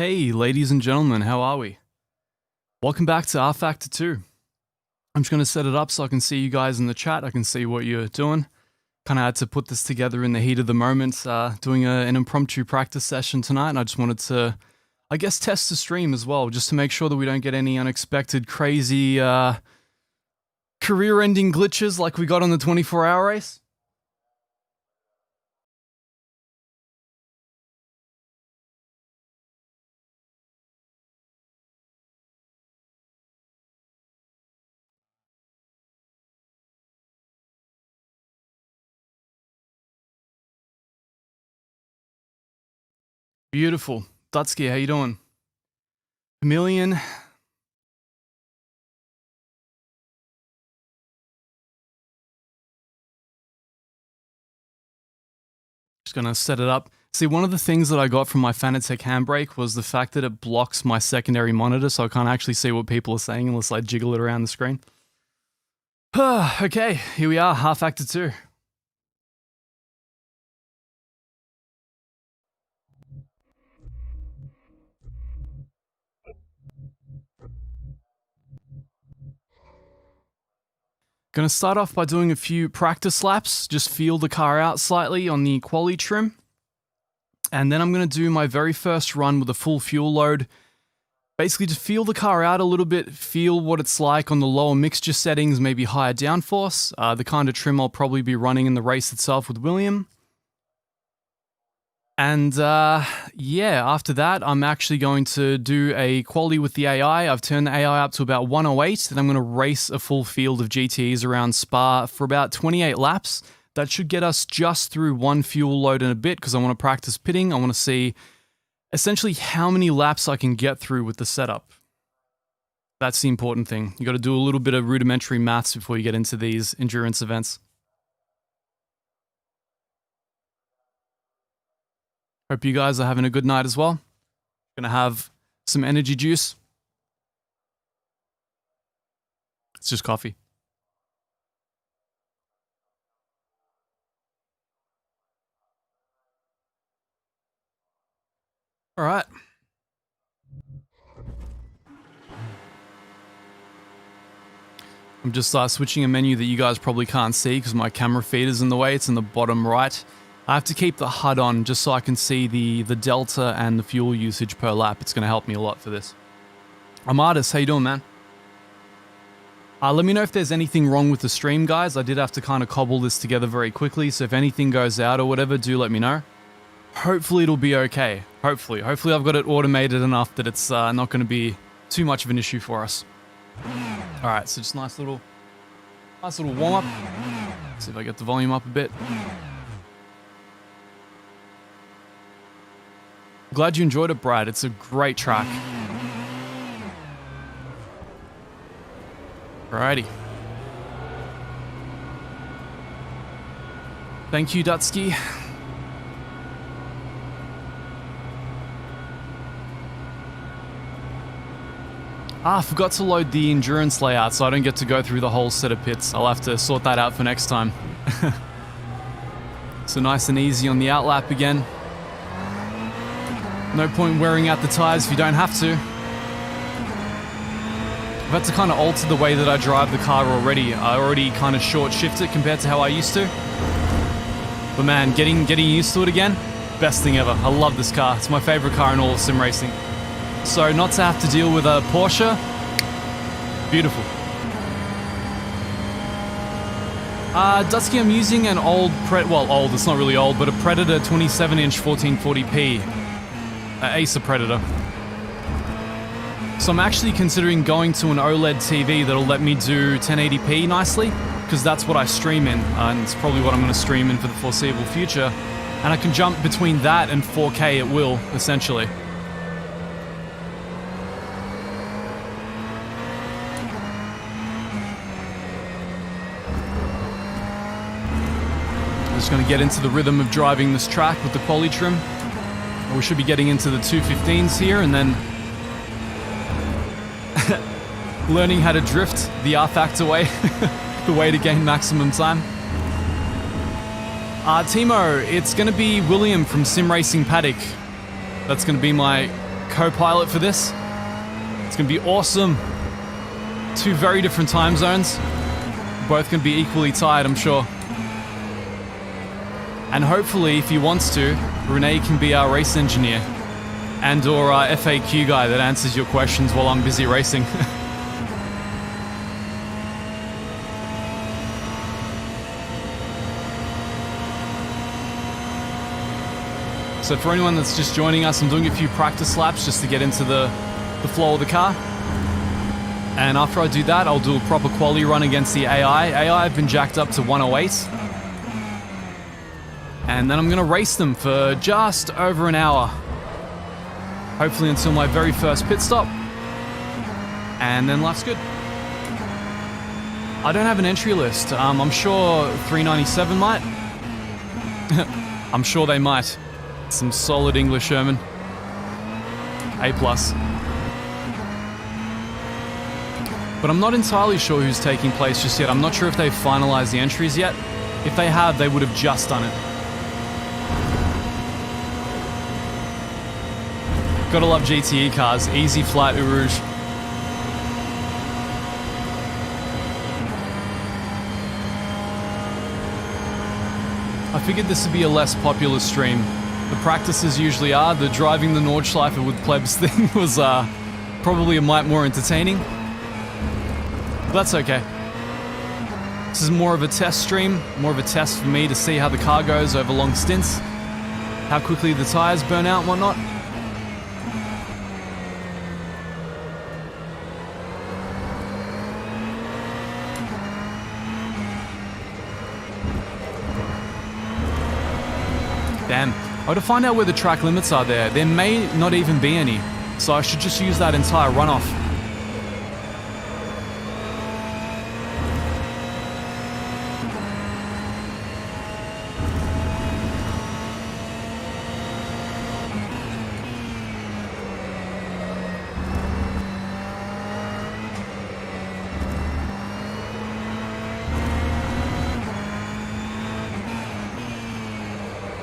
Hey, ladies and gentlemen, how are we? Welcome back to R Factor 2. I'm just going to set it up so I can see you guys in the chat. I can see what you're doing. Kind of had to put this together in the heat of the moment, doing an impromptu practice session tonight, and I just wanted to, I guess, test the stream as well, just to make sure that we don't get any unexpected, crazy, career-ending glitches like we got on the 24-hour race. Beautiful. Dutski, how you doing? Chameleon. Just gonna set it up. See, one of the things that I got from my Fanatec handbrake was the fact that it blocks my secondary monitor, so I can't actually see what people are saying unless I jiggle it around the screen. Okay, here we are, R Factor 2. Gonna start off by doing a few practice laps, just feel the car out slightly on the quali trim. And then I'm gonna do my very first run with a full fuel load. Basically to feel the car out a little bit, feel what it's like on the lower mixture settings, maybe higher downforce, the kind of trim I'll probably be running in the race itself with William. And yeah, after that, I'm actually going to do a quali with the AI. I've turned the AI up to about 108, and I'm going to race a full field of GTEs around Spa for about 28 laps. That should get us just through one fuel load in a bit, because I want to practice pitting. I want to see essentially how many laps I can get through with the setup. That's the important thing. You got to do a little bit of rudimentary maths before you get into these endurance events. Hope you guys are having a good night as well. Gonna have some energy juice. It's just coffee. All right. I'm just switching a menu that you guys probably can't see because my camera feed is in the way. It's in the bottom right. I have to keep the HUD on just so I can see the delta and the fuel usage per lap. It's going to help me a lot for this. Armadis, how you doing, man? Let me know if there's anything wrong with the stream, guys. I did have to kind of cobble this together very quickly, so if anything goes out or whatever, do let me know. Hopefully it'll be okay. Hopefully I've got it automated enough that it's not going to be too much of an issue for us. All right, so just nice little warm-up. See if I get the volume up a bit. Glad you enjoyed it, Brad. It's a great track. Alrighty. Thank you, Dutski. I forgot to load the endurance layout, so I don't get to go through the whole set of pits. I'll have to sort that out for next time. So nice and easy on the outlap again. No point wearing out the tires if you don't have to. I've had to kind of alter the way that I drive the car already. I already kind of short shift it compared to how I used to. But man, getting used to it again, best thing ever. I love this car. It's my favorite car in all of sim racing. So not to have to deal with a Porsche, beautiful. Dusky, I'm using an old, old, it's not really old, but a Predator 27-inch 1440p. Acer Predator. So I'm actually considering going to an OLED TV that'll let me do 1080p nicely, because that's what I stream in, and it's probably what I'm going to stream in for the foreseeable future. And I can jump between that and 4K at will, essentially. I'm just going to get into the rhythm of driving this track with the quali trim. We should be getting into the 215s here, and then learning how to drift the R Factor way, the way to gain maximum time. Timo, it's going to be William from Sim Racing Paddock. That's going to be my co-pilot for this. It's going to be awesome. 2 very different time zones. Both can be equally tired, I'm sure. And hopefully, if he wants to, Renee can be our race engineer and or our FAQ guy that answers your questions while I'm busy racing. So for anyone that's just joining us, I'm doing a few practice laps just to get into the flow of the car. And after I do that, I'll do a proper quali run against the AI. AI have been jacked up to 108. And then I'm going to race them for just over an hour. Hopefully until my very first pit stop. And then life's good. I don't have an entry list. I'm sure 397 might. I'm sure they might. Some solid English Sherman. A+. But I'm not entirely sure who's taking place just yet. I'm not sure if they've finalized the entries yet. If they have, they would have just done it. Gotta love GTE cars. Easy flat Eau Rouge. I figured this would be a less popular stream. The practices usually are. The driving the Nordschleife with plebs thing was probably a mite more entertaining. But that's okay. This is more of a test stream, more of a test for me to see how the car goes over long stints, how quickly the tires burn out and whatnot. Damn. I ought to find out where the track limits are there. There may not even be any, so I should just use that entire runoff.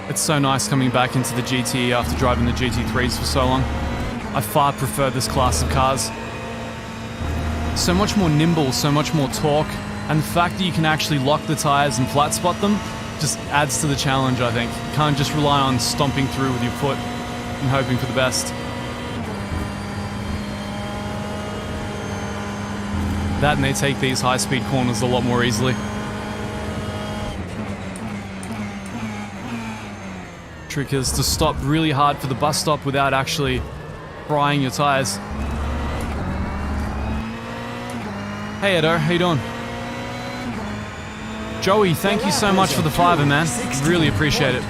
It's so nice coming back into the GTE after driving the GT3s for so long. I far prefer this class of cars. So much more nimble, so much more torque, and the fact that you can actually lock the tires and flat spot them just adds to the challenge, I think. You can't just rely on stomping through with your foot and hoping for the best. That and they take these high-speed corners a lot more easily. Trick is to stop really hard for the bus stop without actually frying your tires. Hey Edo, how you doing? Joey, thank you so much for the $5, man. Really appreciate it.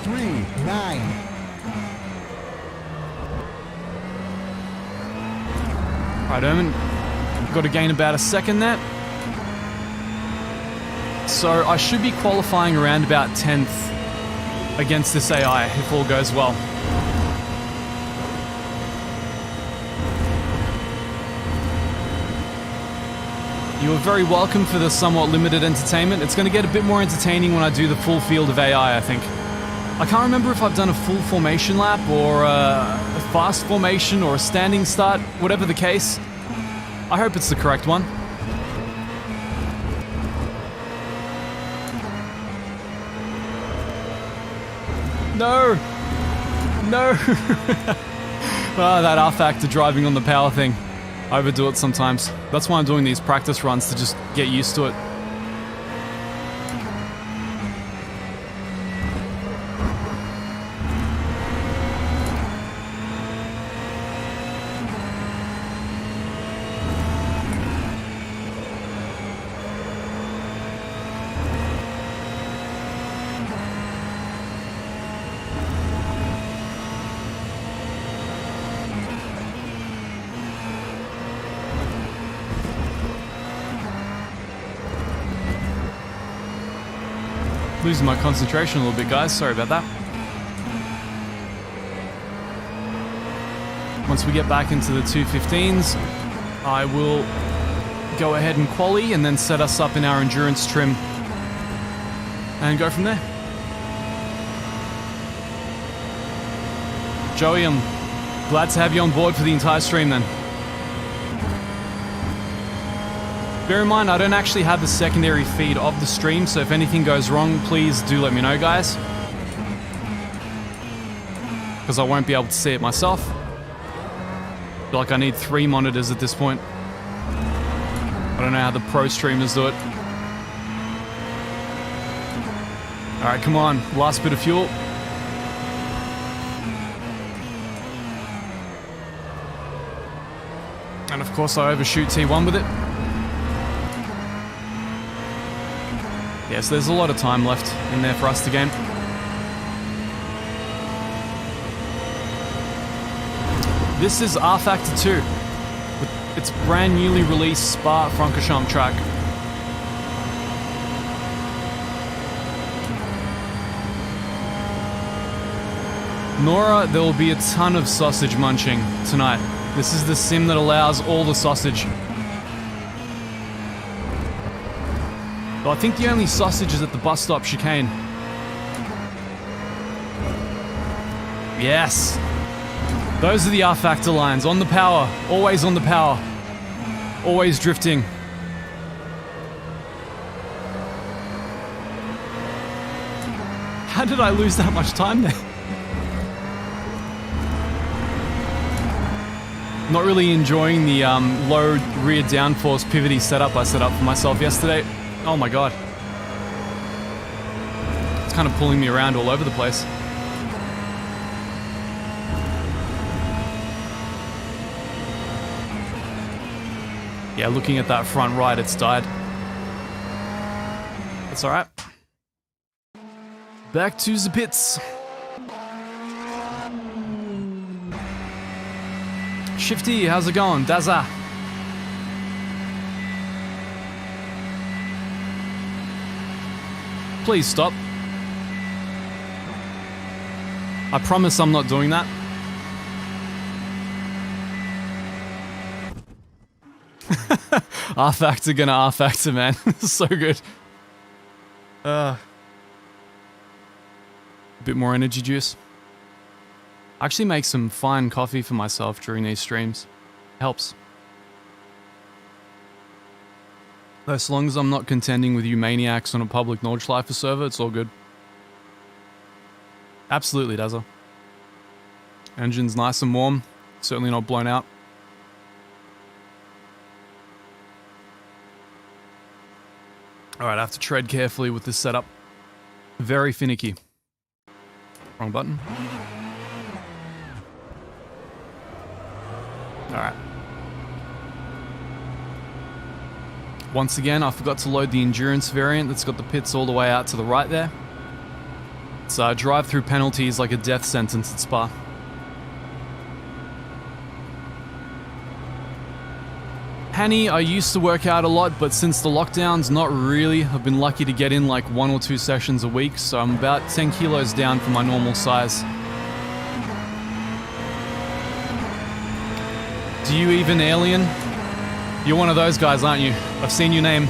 Right, Erman, got to gain about a second there. So I should be qualifying around about 10th. Against this AI, if all goes well. You are very welcome for the somewhat limited entertainment. It's going to get a bit more entertaining when I do the full field of AI, I think. I can't remember if I've done a full formation lap or a fast formation or a standing start, whatever the case. I hope it's the correct one. No! No! That R factor driving on the power thing. I overdo it sometimes. That's why I'm doing these practice runs, to just get used to it. Losing my concentration a little bit, guys. Sorry about that. Once we get back into the 215s, I will go ahead and quali and then set us up in our endurance trim and go from there. Joey, I'm Glad to have you on board for the entire stream then. Bear in mind, I don't actually have the secondary feed of the stream, so if anything goes wrong, please do let me know, guys. Because I won't be able to see it myself. I feel like I need 3 monitors at this point. I don't know how the pro streamers do it. Alright, come on. Last bit of fuel. And of course I overshoot T1 with it. Yes, there's a lot of time left in there for us to gain. This is R Factor 2. With its brand newly released Spa-Francorchamps track. Nora, there will be a ton of sausage munching tonight. This is the sim that allows all the sausage. But I think the only sausage is at the bus stop chicane. Yes! Those are the R Factor lines. On the power. Always on the power. Always drifting. How did I lose that much time there? Not really enjoying the low rear downforce pivoty setup I set up for myself yesterday. Oh my god. It's kind of pulling me around all over the place. Yeah, looking at that front right, it's died. That's alright. Back to the pits. Shifty, how's it going? Dazza. Please stop. I promise I'm not doing that. R Factor gonna R Factor, man. So good. A bit more energy juice. I actually make some fine coffee for myself during these streams. Helps. Though as long as I'm not contending with you maniacs on a public Nordschleifer server, it's all good. Absolutely, Dazza. Engine's nice and warm. Certainly not blown out. Alright, I have to tread carefully with this setup. Very finicky. Wrong button. Alright. Once again, I forgot to load the endurance variant that's got the pits all the way out to the right there. It's drive-through penalties like a death sentence at Spa. Hanny, I used to work out a lot, but since the lockdowns, not really. I've been lucky to get in like 1 or 2 sessions a week, so I'm about 10 kilos down from my normal size. Do you even alien? You're one of those guys, aren't you? I've seen your name.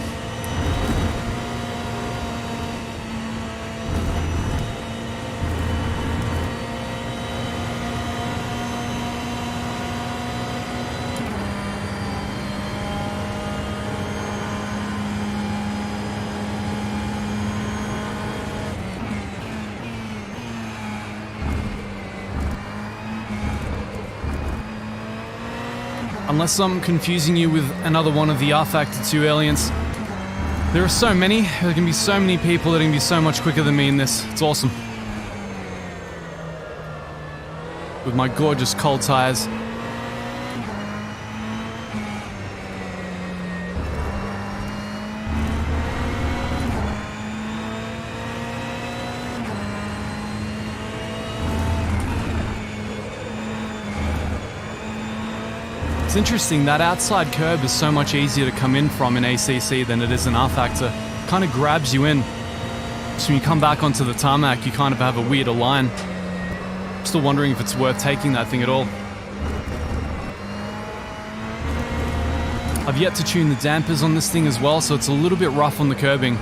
Unless I'm confusing you with another one of the R Factor 2 aliens. There are so many. There can be so many people that can be so much quicker than me in this. It's awesome. With my gorgeous cold tires. It's interesting, that outside curb is so much easier to come in from in ACC than it is in R Factor. Kind of grabs you in. So when you come back onto the tarmac, you kind of have a weirder line. I'm still wondering if it's worth taking that thing at all. I've yet to tune the dampers on this thing as well, so it's a little bit rough on the curbing.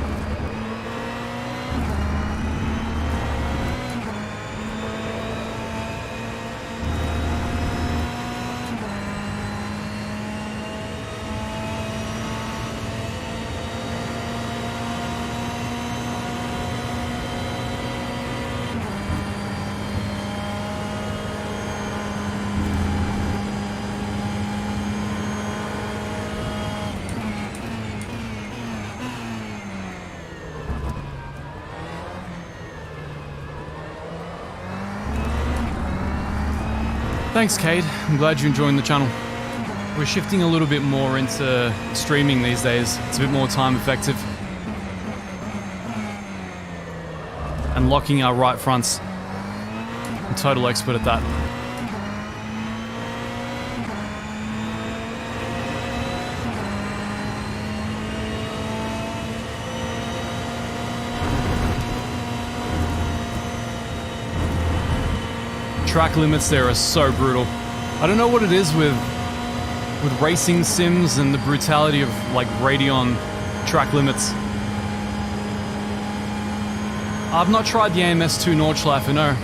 Thanks, Cade. I'm glad you're enjoying the channel. We're shifting a little bit more into streaming these days. It's a bit more time effective. And locking our right fronts. I'm a total expert at that. Track limits there are so brutal. I don't know what it is with racing sims and the brutality of like Radeon track limits. I've not tried the AMS2 Nordschleife, no.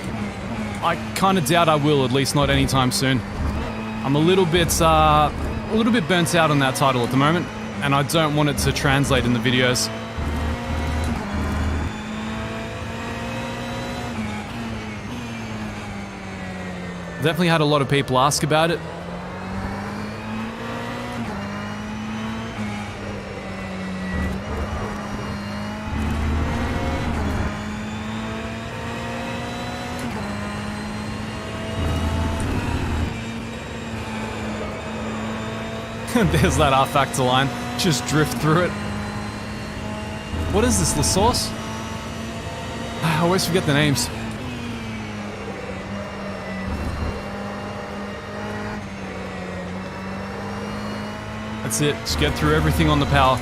I kind of doubt I will, at least not anytime soon. I'm a little bit burnt out on that title at the moment, and I don't want it to translate in the videos. Definitely had a lot of people ask about it. There's that R-Factor line. Just drift through it. What is this, the sauce? I always forget the names. That's it. Just get through everything on the power.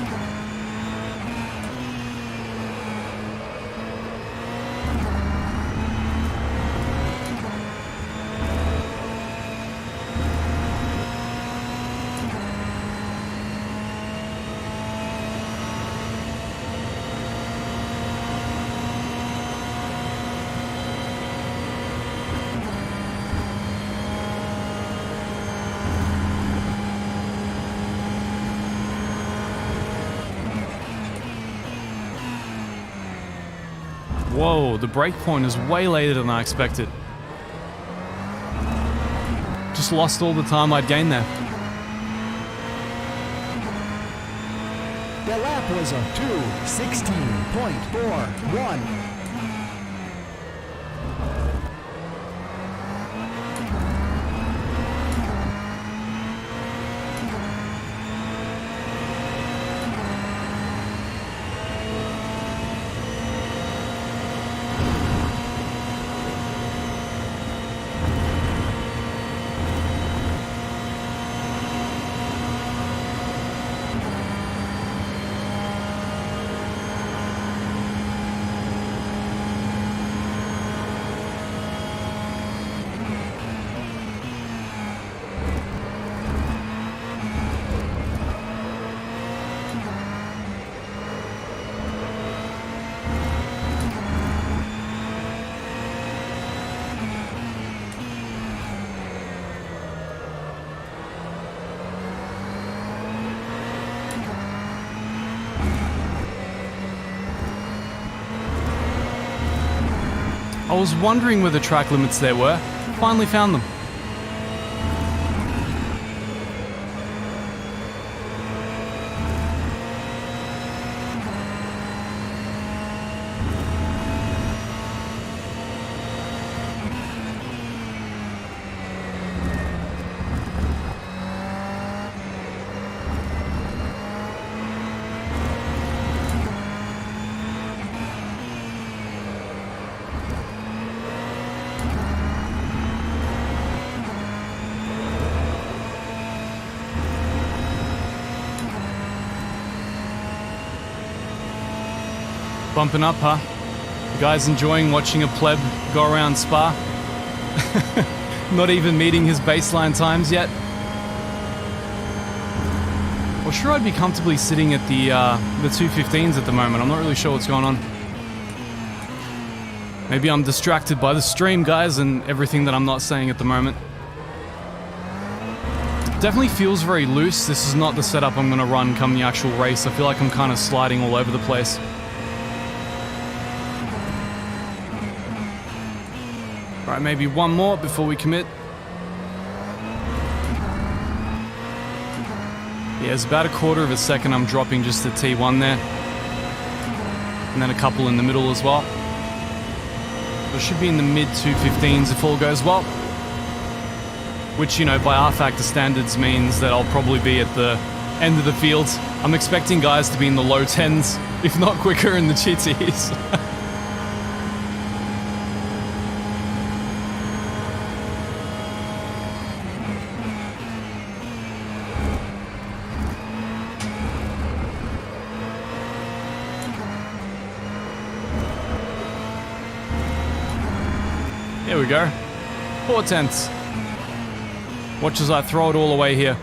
Whoa, the break point is way later than I expected. Just lost all the time I'd gained there. The lap was a 2:16.41. I was wondering where the track limits there were. Finally found them. Bumping up, huh? You guys enjoying watching a pleb go around Spa? Not even meeting his baseline times yet? Well, sure, I'd be comfortably sitting at the 2:15s at the moment. I'm not really sure what's going on. Maybe I'm distracted by the stream, guys, and everything that I'm not saying at the moment. Definitely feels very loose. This is not the setup I'm going to run come the actual race. I feel like I'm kind of sliding all over the place. All right, maybe one more before we commit. Yeah, it's about a quarter of a second I'm dropping just the T1 there. And then a couple in the middle as well. So it should be in the mid 2:15s if all goes well. which, you know, by R Factor standards means that I'll probably be at the end of the field. I'm expecting guys to be in the low 10s, if not quicker in the GTs. Here we go. 4 tenths. Watch as I throw it all away here.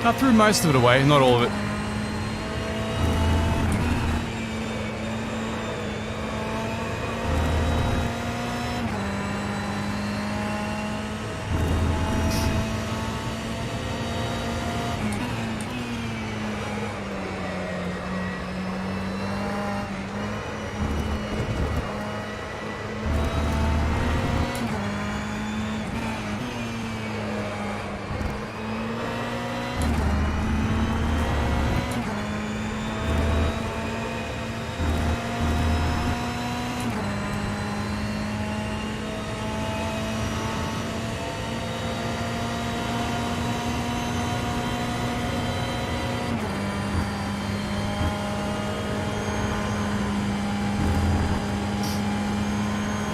Cut through most of it away, not all of it.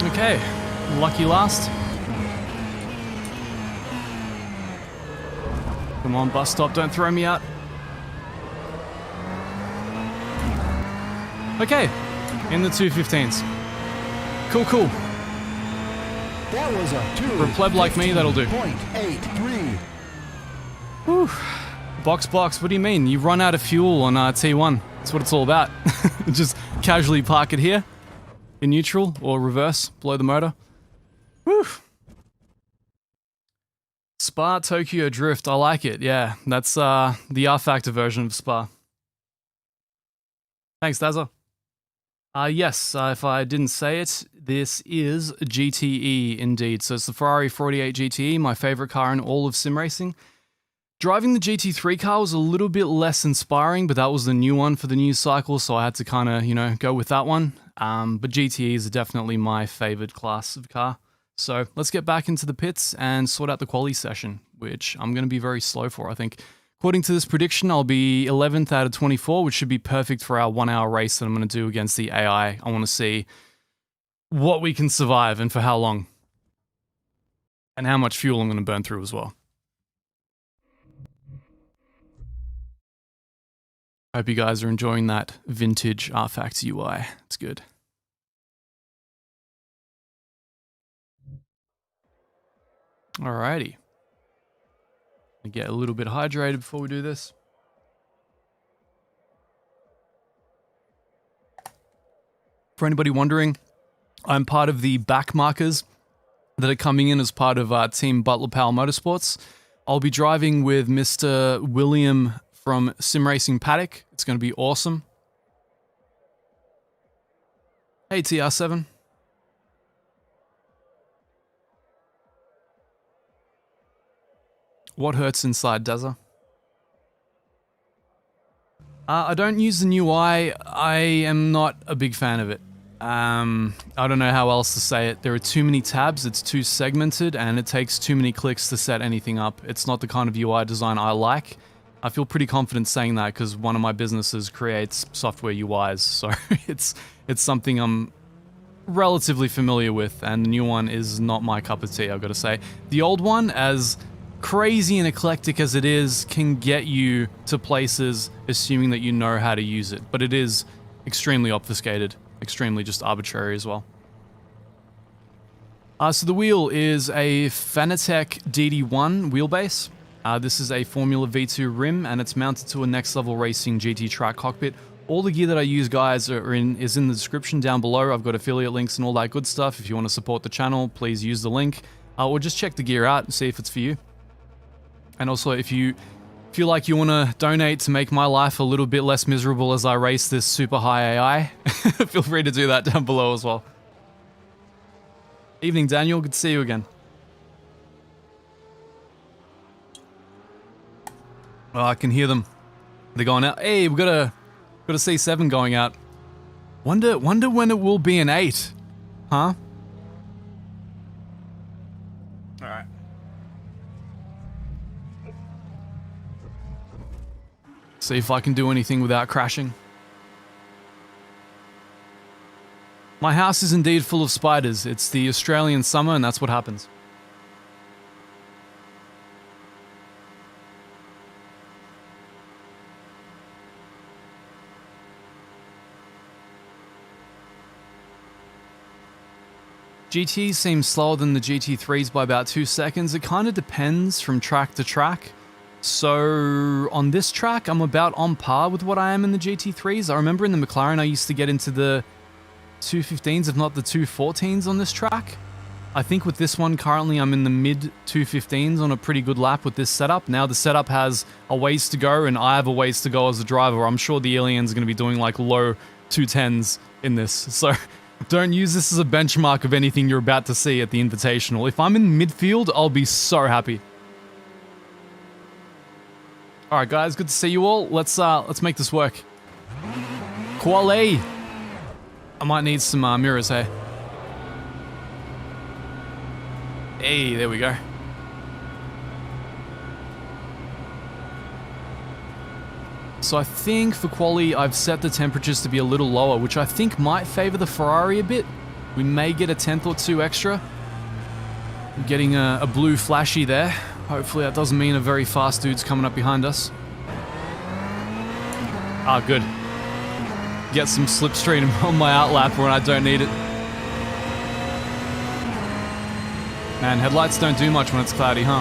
Okay, lucky last. Come on, bus stop, don't throw me out. Okay, in the 215s. Cool, cool. That was a 2. For a pleb like me, that'll do. 0.83. Whew. Box, what do you mean? You run out of fuel on T1. That's what it's all about. Just casually park it here. In neutral or reverse, below the motor. Whew. Spa Tokyo Drift, I like it. Yeah, that's the R Factor version of Spa. Thanks, Dazza. Yes, if I didn't say it, this is GTE indeed. So it's the Ferrari 48 GTE, my favorite car in all of sim racing. Driving the GT3 car was a little bit less inspiring, but that was the new one for the new cycle, so I had to kind of, you know, go with that one. But GTEs are definitely my favorite class of car. So let's get back into the pits and sort out the quali session, which I'm going to be very slow for, I think. According to this prediction, I'll be 11th out of 24, which should be perfect for our 1 hour race that I'm going to do against the AI. I want to see what we can survive and for how long. And how much fuel I'm going to burn through as well. Hope you guys are enjoying that vintage Artifacts UI. It's good. Alrighty. Get a little bit hydrated before we do this. For anybody wondering, I'm part of the back markers that are coming in as part of Team Butler Powell Motorsports. I'll be driving with Mr. William from Sim Racing Paddock. It's going to be awesome. Hey, TR7. What hurts inside, Dazza? I don't use the new UI. I am not a big fan of it. I don't know how else to say it. There are too many tabs, it's too segmented, and it takes too many clicks to set anything up. It's not the kind of UI design I like. I feel pretty confident saying that because one of my businesses creates software UIs, so it's something I'm relatively familiar with, and the new one is not my cup of tea, I've got to say. The old one, as crazy and eclectic as it is, can get you to places assuming that you know how to use it, but it is extremely obfuscated, extremely just arbitrary as well. So the wheel is a Fanatec DD1 wheelbase. This is a Formula V2 rim, and it's mounted to a Next Level Racing GT track cockpit. All the gear that I use, guys, is in the description down below. I've got affiliate links and all that good stuff. If you want to support the channel, please use the link, or just check the gear out and see if it's for you. And also, if you feel like you want to donate to make my life a little bit less miserable as I race this super high AI, feel free to do that down below as well. Evening, Daniel. Good to see you again. Oh, I can hear them. They're going out. Hey, we've got a C7 going out. Wonder when it will be an 8. Huh? Alright. See if I can do anything without crashing. My house is indeed full of spiders. It's the Australian summer and that's what happens. GT seems slower than the GT3s by about 2 seconds. It kind of depends from track to track. So on this track, I'm about on par with what I am in the GT3s. I remember in the McLaren, I used to get into the 215s, if not the 214s on this track. I think with this one, currently I'm in the mid 215s on a pretty good lap with this setup. Now the setup has a ways to go and I have a ways to go as a driver. I'm sure the aliens are going to be doing like low 210s in this. So don't use this as a benchmark of anything you're about to see at the Invitational. If I'm in midfield, I'll be so happy. Alright guys, good to see you all. Let's make this work. Quali! I might need some mirrors, hey? Hey, there we go. So I think for quali, I've set the temperatures to be a little lower, which I think might favor the Ferrari a bit. We may get a 10th or 2 extra. I'm getting a blue flashy there. Hopefully that doesn't mean a very fast dude's coming up behind us. Ah, good. Get some slipstream on my outlap when I don't need it. Man, headlights don't do much when it's cloudy, huh?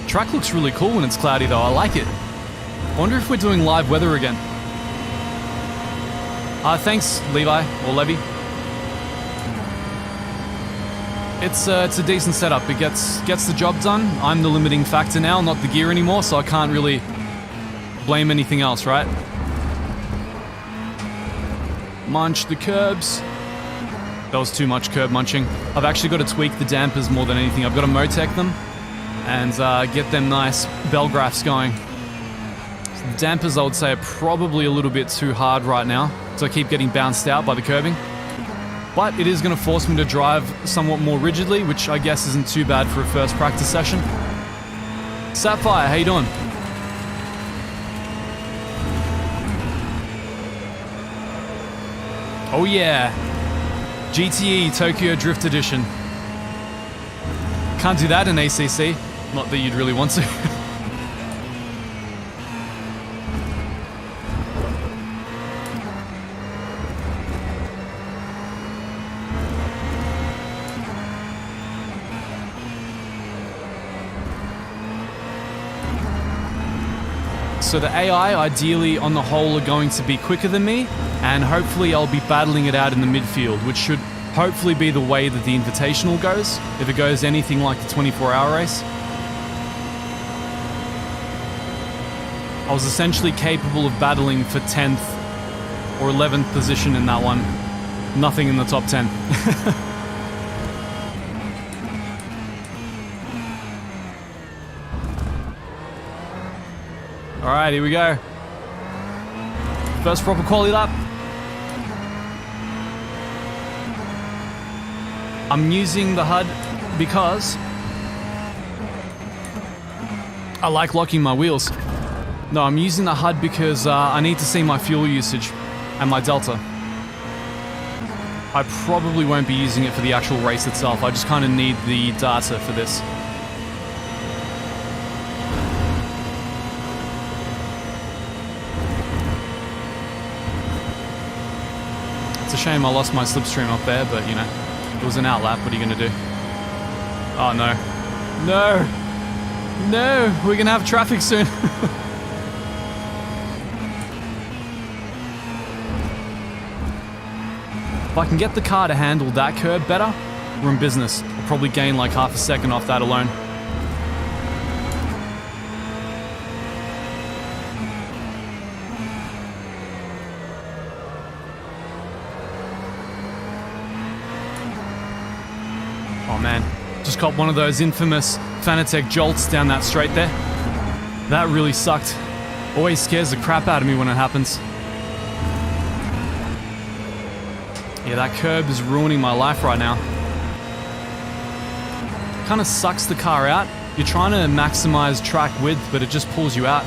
Track looks really cool when it's cloudy though, I like it. I wonder if we're doing live weather again. Thanks, Levi, or Levy. It's a decent setup. It gets the job done. I'm the limiting factor now, not the gear anymore, so I can't really blame anything else, right? Munch the curbs. That was too much curb munching. I've actually got to tweak the dampers more than anything. I've got to Motec them and get them nice bell graphs going. So the dampers, I would say, are probably a little bit too hard right now, so I keep getting bounced out by the curbing. But it is going to force me to drive somewhat more rigidly, which I guess isn't too bad for a first practice session. Sapphire, how you doing? Oh yeah, GTE Tokyo Drift Edition. Can't do that in ACC, not that you'd really want to. So the AI, ideally, on the whole, are going to be quicker than me, and hopefully I'll be battling it out in the midfield, which should hopefully be the way that the Invitational goes, if it goes anything like the 24-hour race. I was essentially capable of battling for 10th or 11th position in that one. Nothing in the top 10. Alright, here we go. First proper quali lap. I'm using the HUD because I like locking my wheels. No, I'm using the HUD because I need to see my fuel usage and my delta. I probably won't be using it for the actual race itself. I just kind of need the data for this. It's a shame I lost my slipstream up there, but you know, it was an outlap. What are you gonna do? Oh no. No! No! We're gonna have traffic soon. If I can get the car to handle that curb better, we're in business. I'll probably gain like half a second off that alone. Oh man, just caught one of those infamous Fanatec jolts down that straight there. That really sucked. Always scares the crap out of me when it happens. Yeah, that curb is ruining my life right now. Kind of sucks the car out. You're trying to maximize track width, but it just pulls you out.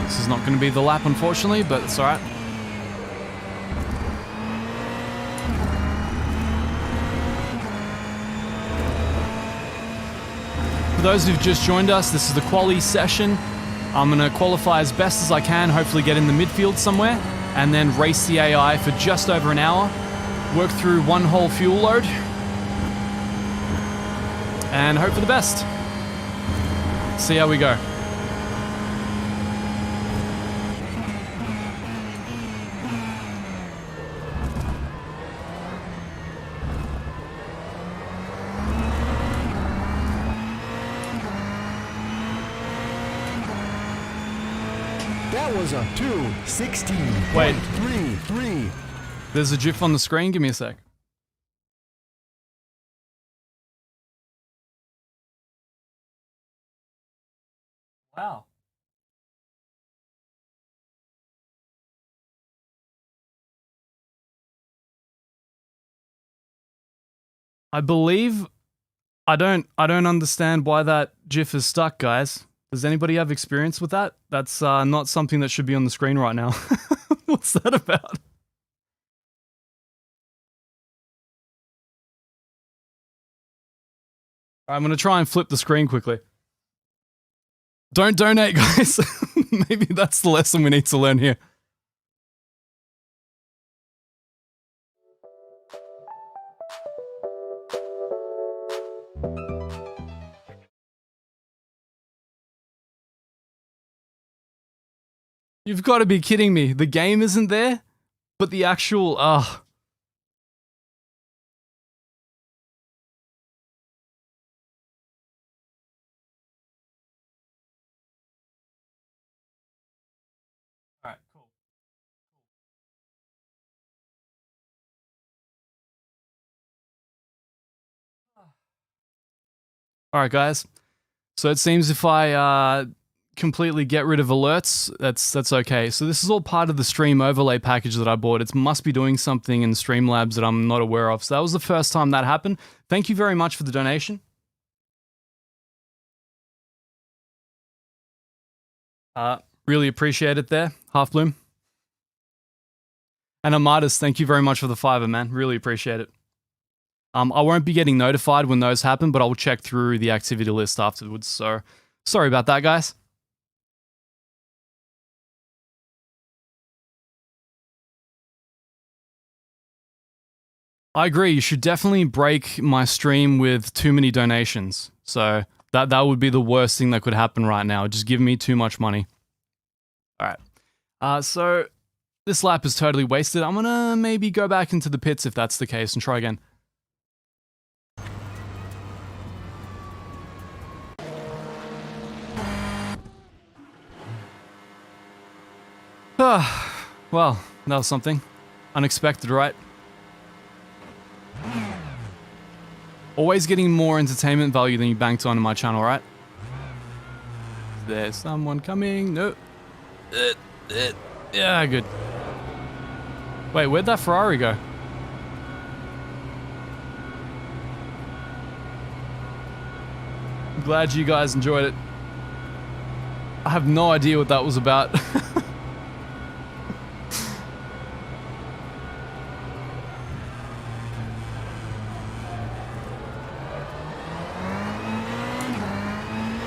This is not going to be the lap, unfortunately, but it's alright. For those who've just joined us, this is the quali session. I'm going to qualify as best as I can, hopefully get in the midfield somewhere, and then race the AI for just over an hour, work through one whole fuel load, and hope for the best. See how we go. That was a 2:16.33. Wait. There's a GIF on the screen. Give me a sec. Wow. I believe I don't understand why that GIF is stuck, guys. Does anybody have experience with that? That's not something that should be on the screen right now. What's that about? I'm gonna try and flip the screen quickly. Don't donate, guys. Maybe that's the lesson we need to learn here. You've got to be kidding me. The game isn't there, but the actual, Alright, cool. Alright, guys. So it seems if I completely get rid of alerts, that's okay. So this is all part of the stream overlay package that I bought. It must be doing something in Streamlabs that I'm not aware of. So that was the first time that happened. Thank you very much for the donation. Really appreciate it there, Half Bloom. And Amatis, thank you very much for the $5, man. Really appreciate it. I won't be getting notified when those happen, but I'll check through the activity list afterwards. So sorry about that, guys. I agree. You should definitely break my stream with too many donations. So that would be the worst thing that could happen right now. Just give me too much money. All right. So this lap is totally wasted. I'm gonna maybe go back into the pits if that's the case and try again. Well, that was something. Unexpected, right? Always getting more entertainment value than you banked on in my channel, right? There's someone coming. No. Yeah, good. Wait, where'd that Ferrari go? I'm glad you guys enjoyed it. I have no idea what that was about.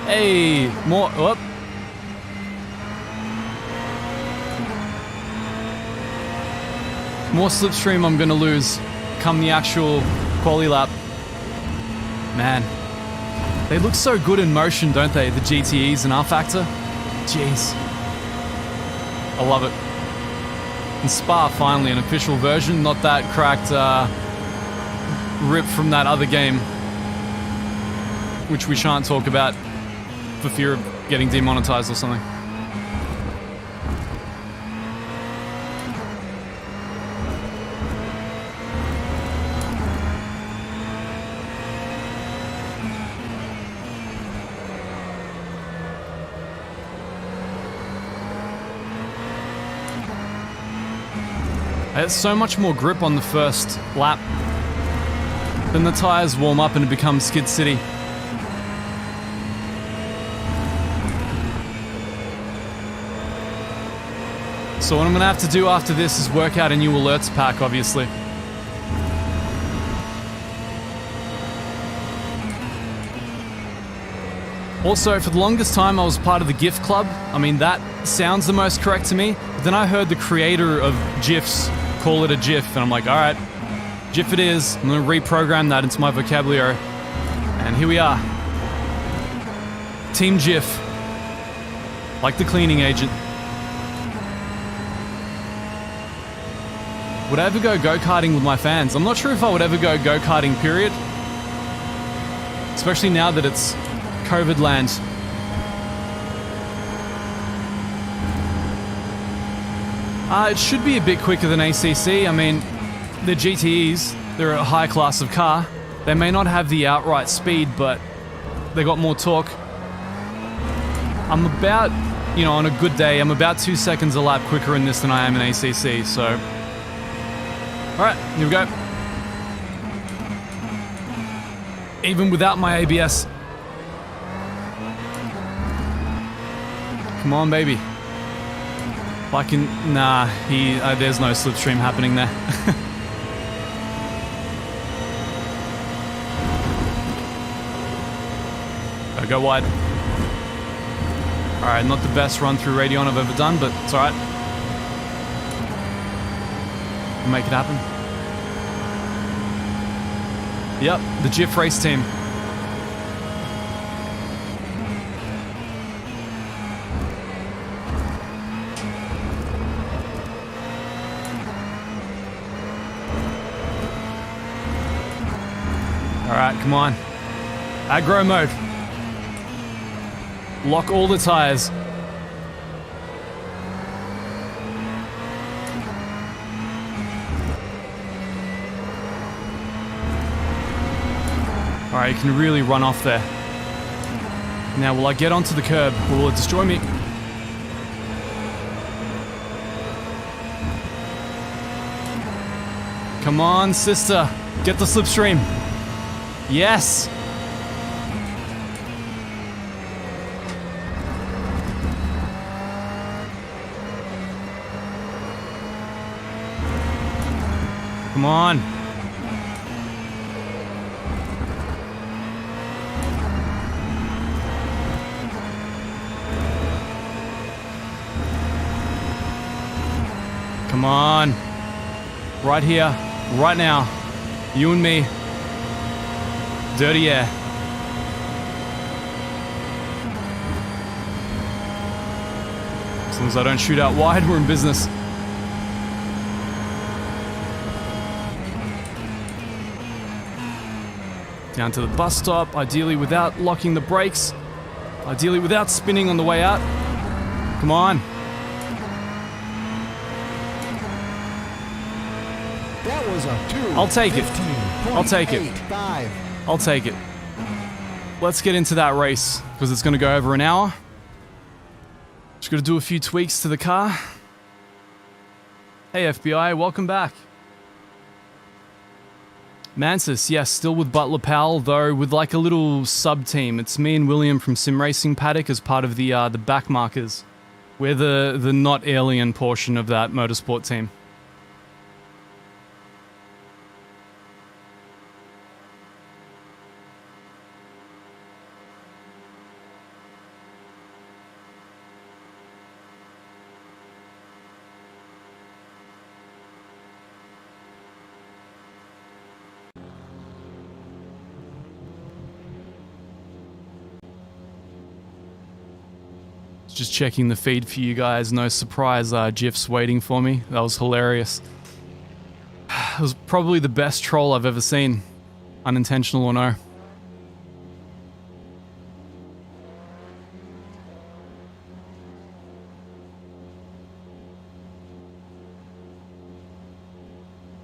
Hey, more, whoop. More slipstream I'm gonna lose come the actual quali lap. Man, they look so good in motion, don't they? The GTEs and R-Factor. Jeez. I love it. And Spa, finally, an official version, not that cracked rip from that other game, which we shan't talk about for fear of getting demonetized or something. I get so much more grip on the first lap. Then the tires warm up and it becomes Skid City. So what I'm gonna have to do after this is work out a new alerts pack, obviously. Also, for the longest time I was part of the GIF club. I mean, that sounds the most correct to me. But then I heard the creator of GIFs call it a GIF, and I'm like, alright, GIF it is. I'm gonna reprogram that into my vocabulary. And here we are. Team GIF. Like the cleaning agent. Would I ever go go-karting with my fans? I'm not sure if I would ever go go-karting, period. Especially now that it's COVID land. It should be a bit quicker than ACC. I mean, they're GTEs. They're a high class of car. They may not have the outright speed, but they got more torque. I'm about, you know, on a good day, I'm about 2 seconds a lap quicker in this than I am in ACC, so... Alright, here we go. Even without my ABS. Come on, baby. If I can... Nah, there's no slipstream happening there. Gotta go wide. Alright, not the best run through Radeon I've ever done, but it's alright. We'll make it happen. Yep, the GIF race team. Alright, come on. Aggro mode. Lock all the tires. Alright, you can really run off there. Now, will I get onto the curb or will it destroy me? Come on, sister. Get the slipstream. Yes! Come on. Come on. Right here, right now. You and me. Dirty air. As long as I don't shoot out wide, we're in business. Down to the bus stop, ideally without locking the brakes. Ideally without spinning on the way out. Come on. That was a 2. I'll take it. I'll take it. 5. I'll take it. Let's get into that race, because it's going to go over an hour. Just got to do a few tweaks to the car. Hey FBI, welcome back. Mansis, yes, still with Butler Powell, though with like a little sub-team. It's me and William from Sim Racing Paddock as part of the backmarkers. We're the not alien portion of that motorsport team. Just checking the feed for you guys. No surprise, GIFs waiting for me. That was hilarious. It was probably the best troll I've ever seen. Unintentional or no.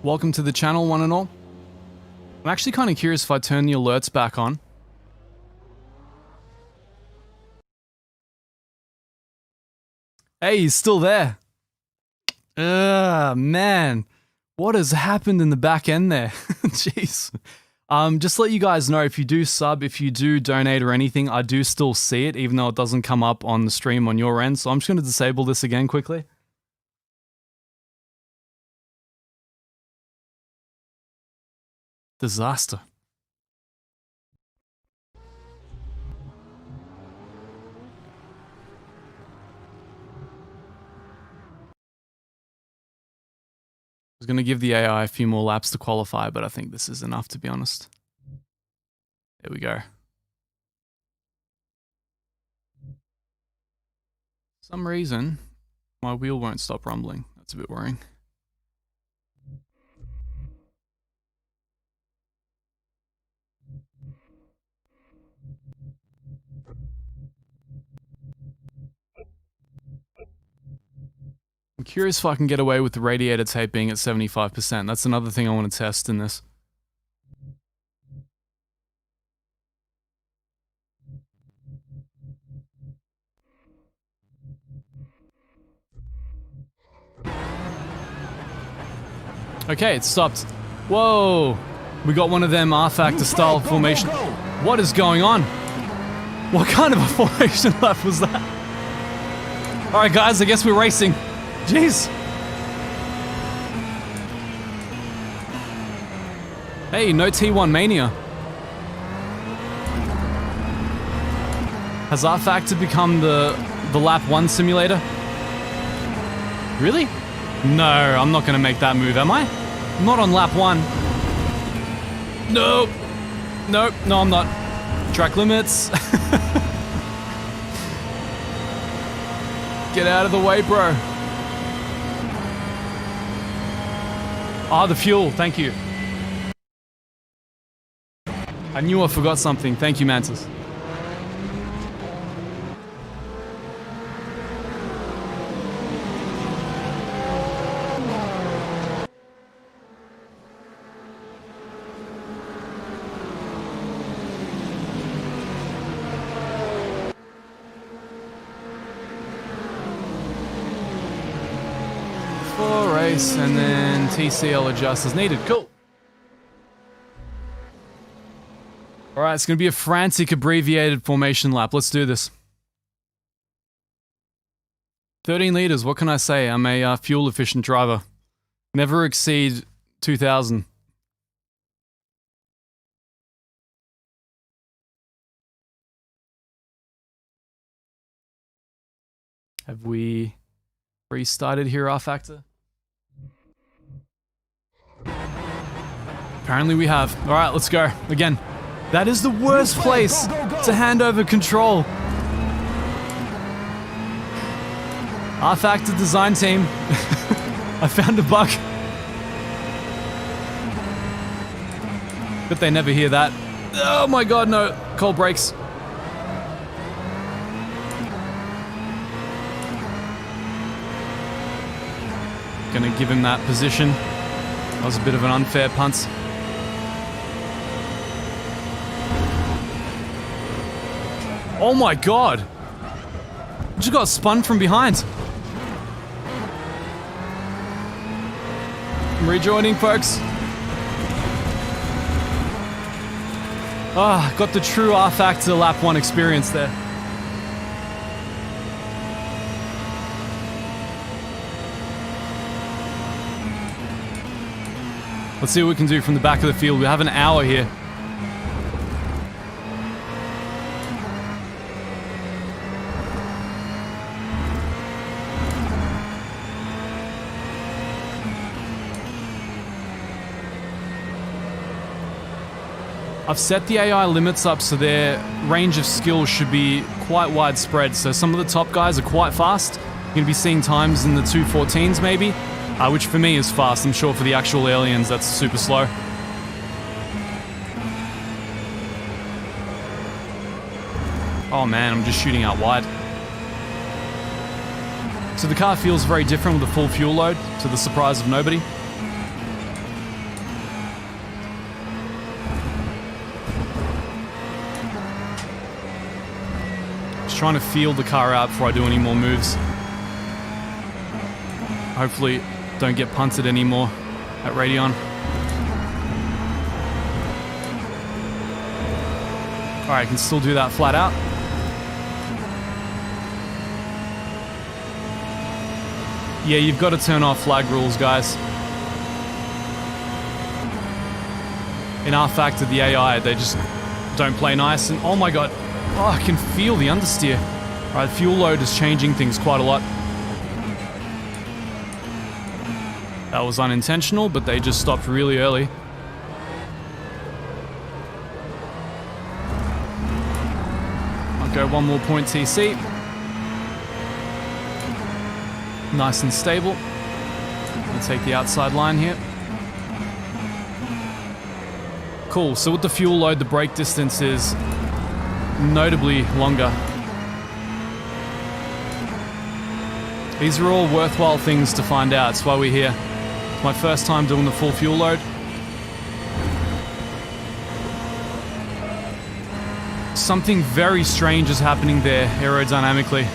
Welcome to the channel, one and all. I'm actually kind of curious if I turn the alerts back on. Hey, he's still there. Man. What has happened in the back end there? Jeez. Just to let you guys know, if you do sub, if you do donate or anything, I do still see it, even though it doesn't come up on the stream on your end. So I'm just going to disable this again quickly. Disaster. I was going to give the AI a few more laps to qualify, but I think this is enough, to be honest. There we go. For some reason, my wheel won't stop rumbling. That's a bit worrying. I'm curious if I can get away with the radiator tape being at 75%. That's another thing I want to test in this. Okay, it stopped. Whoa! We got one of them R-Factor style formation. What is going on? What kind of a formation lap was that? Alright guys, I guess we're racing. Jeez. Hey, no T1 Mania. Has R-Factor become the lap 1 simulator? Really? No, I'm not gonna make that move, am I? Not on lap 1. No. Nope, no I'm not. Track limits. Get out of the way, bro. Ah, the fuel, thank you. I knew I forgot something. Thank you, Mantis. And then TCL adjust as needed. Cool. Alright, it's going to be a frantic abbreviated formation lap. Let's do this. 13 liters, what can I say? I'm a fuel efficient driver. Never exceed 2,000. Have we restarted here, R-Factor? Apparently we have. Alright, let's go. Again. That is the worst place to hand over control. R-Factor design team. I found a bug. But they never hear that. Oh my god, no. Cold brakes. Gonna give him that position. That was a bit of an unfair punt. Oh my god! Just got spun from behind. I'm rejoining, folks. Ah, got the true R-Factor lap 1 experience there. Let's see what we can do from the back of the field. We have an hour here. I've set the AI limits up so their range of skills should be quite widespread. So some of the top guys are quite fast. You're going to be seeing times in the 2:14s maybe, which for me is fast. I'm sure for the actual aliens that's super slow. Oh man, I'm just shooting out wide. So the car feels very different with a full fuel load, to the surprise of nobody. Trying to feel the car out before I do any more moves. Hopefully don't get punted anymore. at Radeon. Alright, I can still do that flat out. Yeah, you've got to turn off flag rules, guys. In our factor, the AI, they just don't play nice. And oh my god, oh, I can feel the understeer. Alright, fuel load is changing things quite a lot. That was unintentional, but they just stopped really early. I'll go one more point TC. Nice and stable. I'll take the outside line here. Cool, so with the fuel load, the brake distance is notably longer. These are all worthwhile things to find out, that's why we're here. It's my first time doing the full fuel load. Something very strange is happening there aerodynamically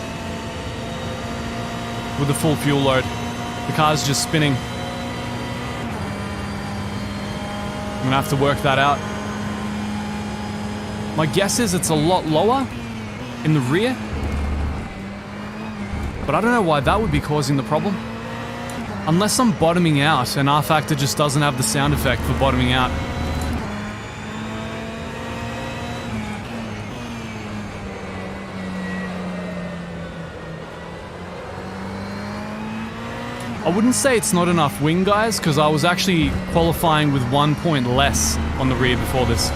with the full fuel load. The car's just spinning. I'm gonna have to work that out. My guess is it's a lot lower in the rear, but I don't know why that would be causing the problem. Unless I'm bottoming out and R-Factor just doesn't have the sound effect for bottoming out. I wouldn't say it's not enough wing, guys, because I was actually qualifying with 1 point less on the rear before this.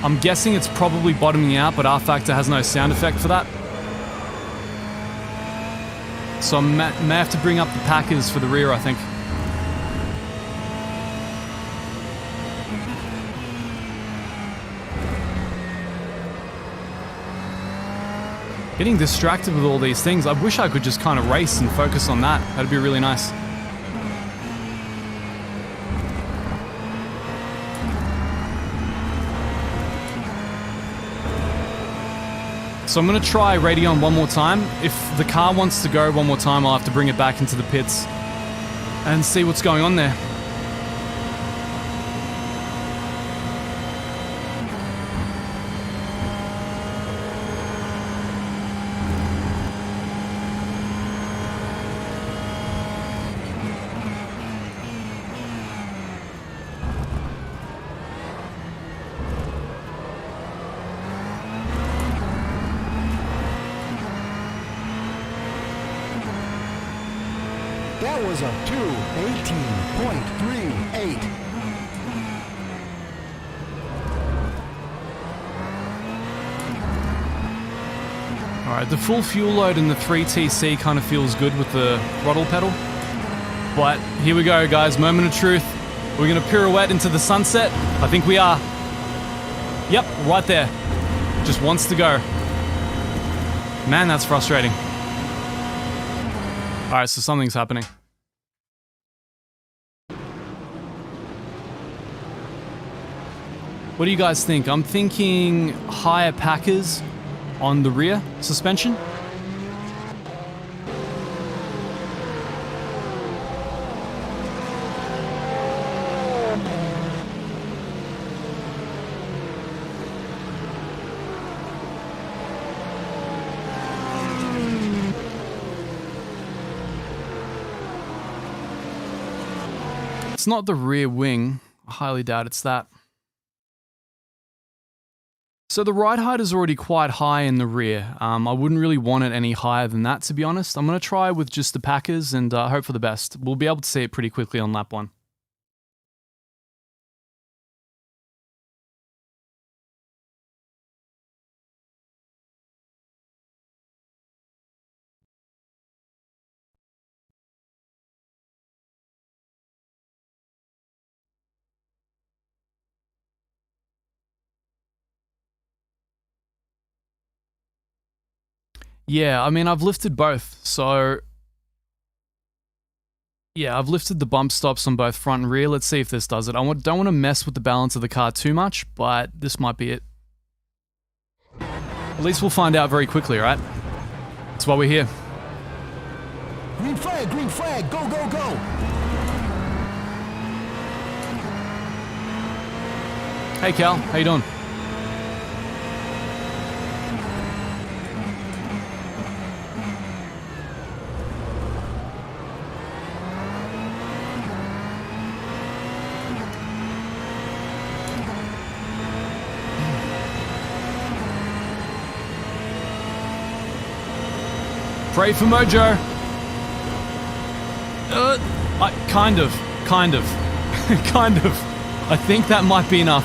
I'm guessing it's probably bottoming out, but R-Factor has no sound effect for that. So I may have to bring up the Packers for the rear, I think. Getting distracted with all these things. I wish I could just kind of race and focus on that. That'd be really nice. So I'm going to try Radeon one more time. If the car wants to go one more time, I'll have to bring it back into the pits and see what's going on there. That was a 2:18.38. Alright, the full fuel load in the 3TC kind of feels good with the throttle pedal. But here we go, guys. Moment of truth. We're going to pirouette into the sunset. I think we are. Yep, right there. Just wants to go. Man, that's frustrating. Alright, so something's happening. What do you guys think? I'm thinking higher Packers on the rear suspension. It's not the rear wing. I highly doubt it's that. So the ride height is already quite high in the rear. I wouldn't really want it any higher than that, to be honest. I'm going to try with just the Packers and hope for the best. We'll be able to see it pretty quickly on lap 1. Yeah, I mean, I've lifted both, so... Yeah, I've lifted the bump stops on both front and rear. Let's see if this does it. Don't want to mess with the balance of the car too much, but this might be it. At least we'll find out very quickly, right? That's why we're here. Green flag, go, go, go. Hey Cal, how you doing? Pray for Mojo. Kind of. kind of. I think that might be enough.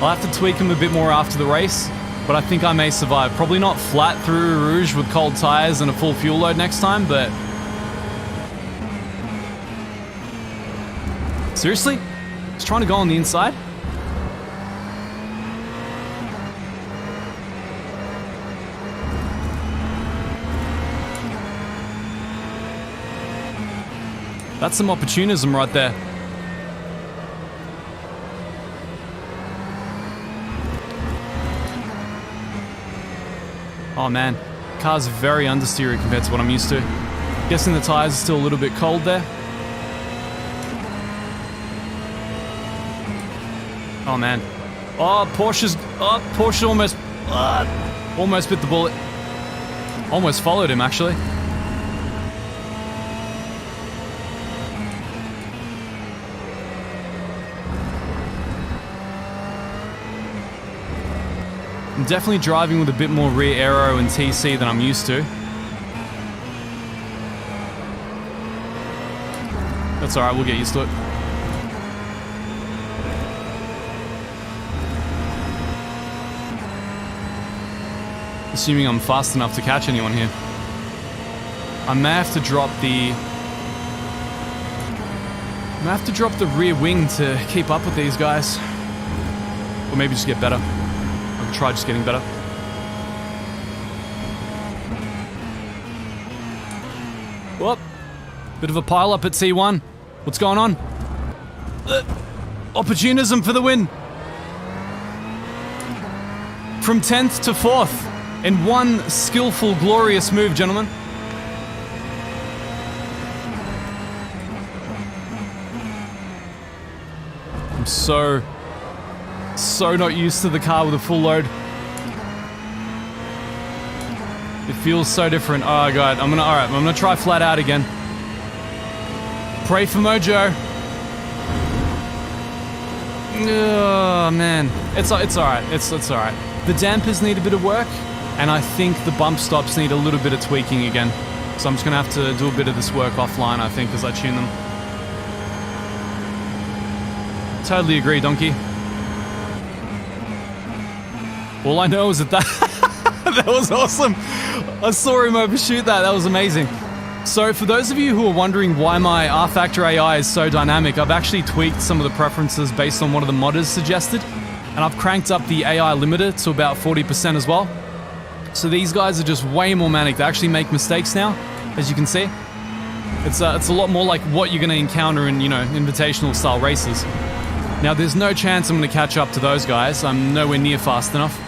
I'll have to tweak him a bit more after the race, but I think I may survive. Probably not flat through Rouge with cold tires and a full fuel load next time, but... Seriously? He's trying to go on the inside? That's some opportunism right there. Oh man, car's very understeery compared to what I'm used to. Guessing the tires are still a little bit cold there. Oh man. Oh, Porsche almost bit the bullet. Almost followed him actually. I'm definitely driving with a bit more rear aero and TC than I'm used to. That's alright, we'll get used to it. Assuming I'm fast enough to catch anyone here. I may have to drop the rear wing to keep up with these guys. Or maybe just get better. Try just getting better. Whoop. Bit of a pile up at C1. What's going on? Opportunism for the win. From 10th to 4th in one skillful, glorious move, gentlemen. I'm so not used to the car with a full load. It feels so different. Oh god, I'm gonna try flat out again. Pray for Mojo. Oh man, it's alright. It's alright. The dampers need a bit of work, and I think the bump stops need a little bit of tweaking again. So I'm just gonna have to do a bit of this work offline, I think, as I tune them. Totally agree, Donkey. All I know is that that was awesome. I saw him overshoot that. That was amazing. So for those of you who are wondering why my R-Factor AI is so dynamic, I've actually tweaked some of the preferences based on what the modders suggested, and I've cranked up the AI limiter to about 40% as well. So these guys are just way more manic. They actually make mistakes now, as you can see. It's a lot more like what you're going to encounter in, invitational style races. Now there's no chance I'm going to catch up to those guys. I'm nowhere near fast enough.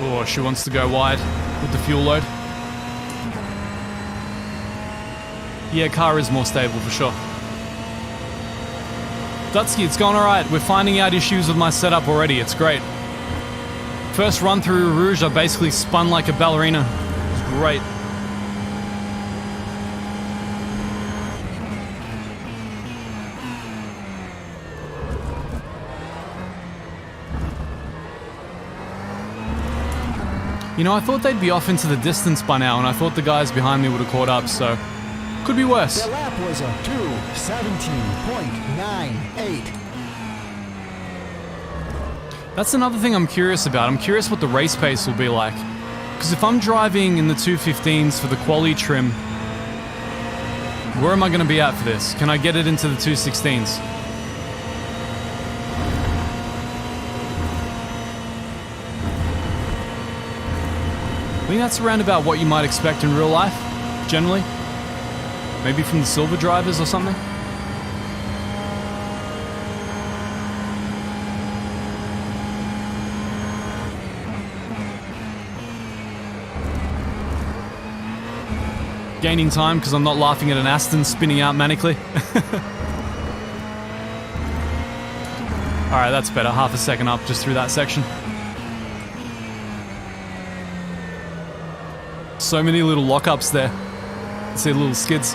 Oh, she wants to go wide with the fuel load. Yeah, car is more stable for sure. Dutsky, it's going alright. We're finding out issues with my setup already. It's great. First run through Rouge, I basically spun like a ballerina. It was great. I thought they'd be off into the distance by now, and I thought the guys behind me would have caught up, so could be worse. The lap was a 2:17.98. That's another thing I'm curious about. I'm curious what the race pace will be like. Because if I'm driving in the 215s for the quali trim, where am I going to be at for this? Can I get it into the 216s? I think that's around about what you might expect in real life, generally. Maybe from the silver drivers or something. Gaining time because I'm not laughing at an Aston spinning out manically. Alright, that's better. Half a second up just through that section. So many little lockups there. See little skids.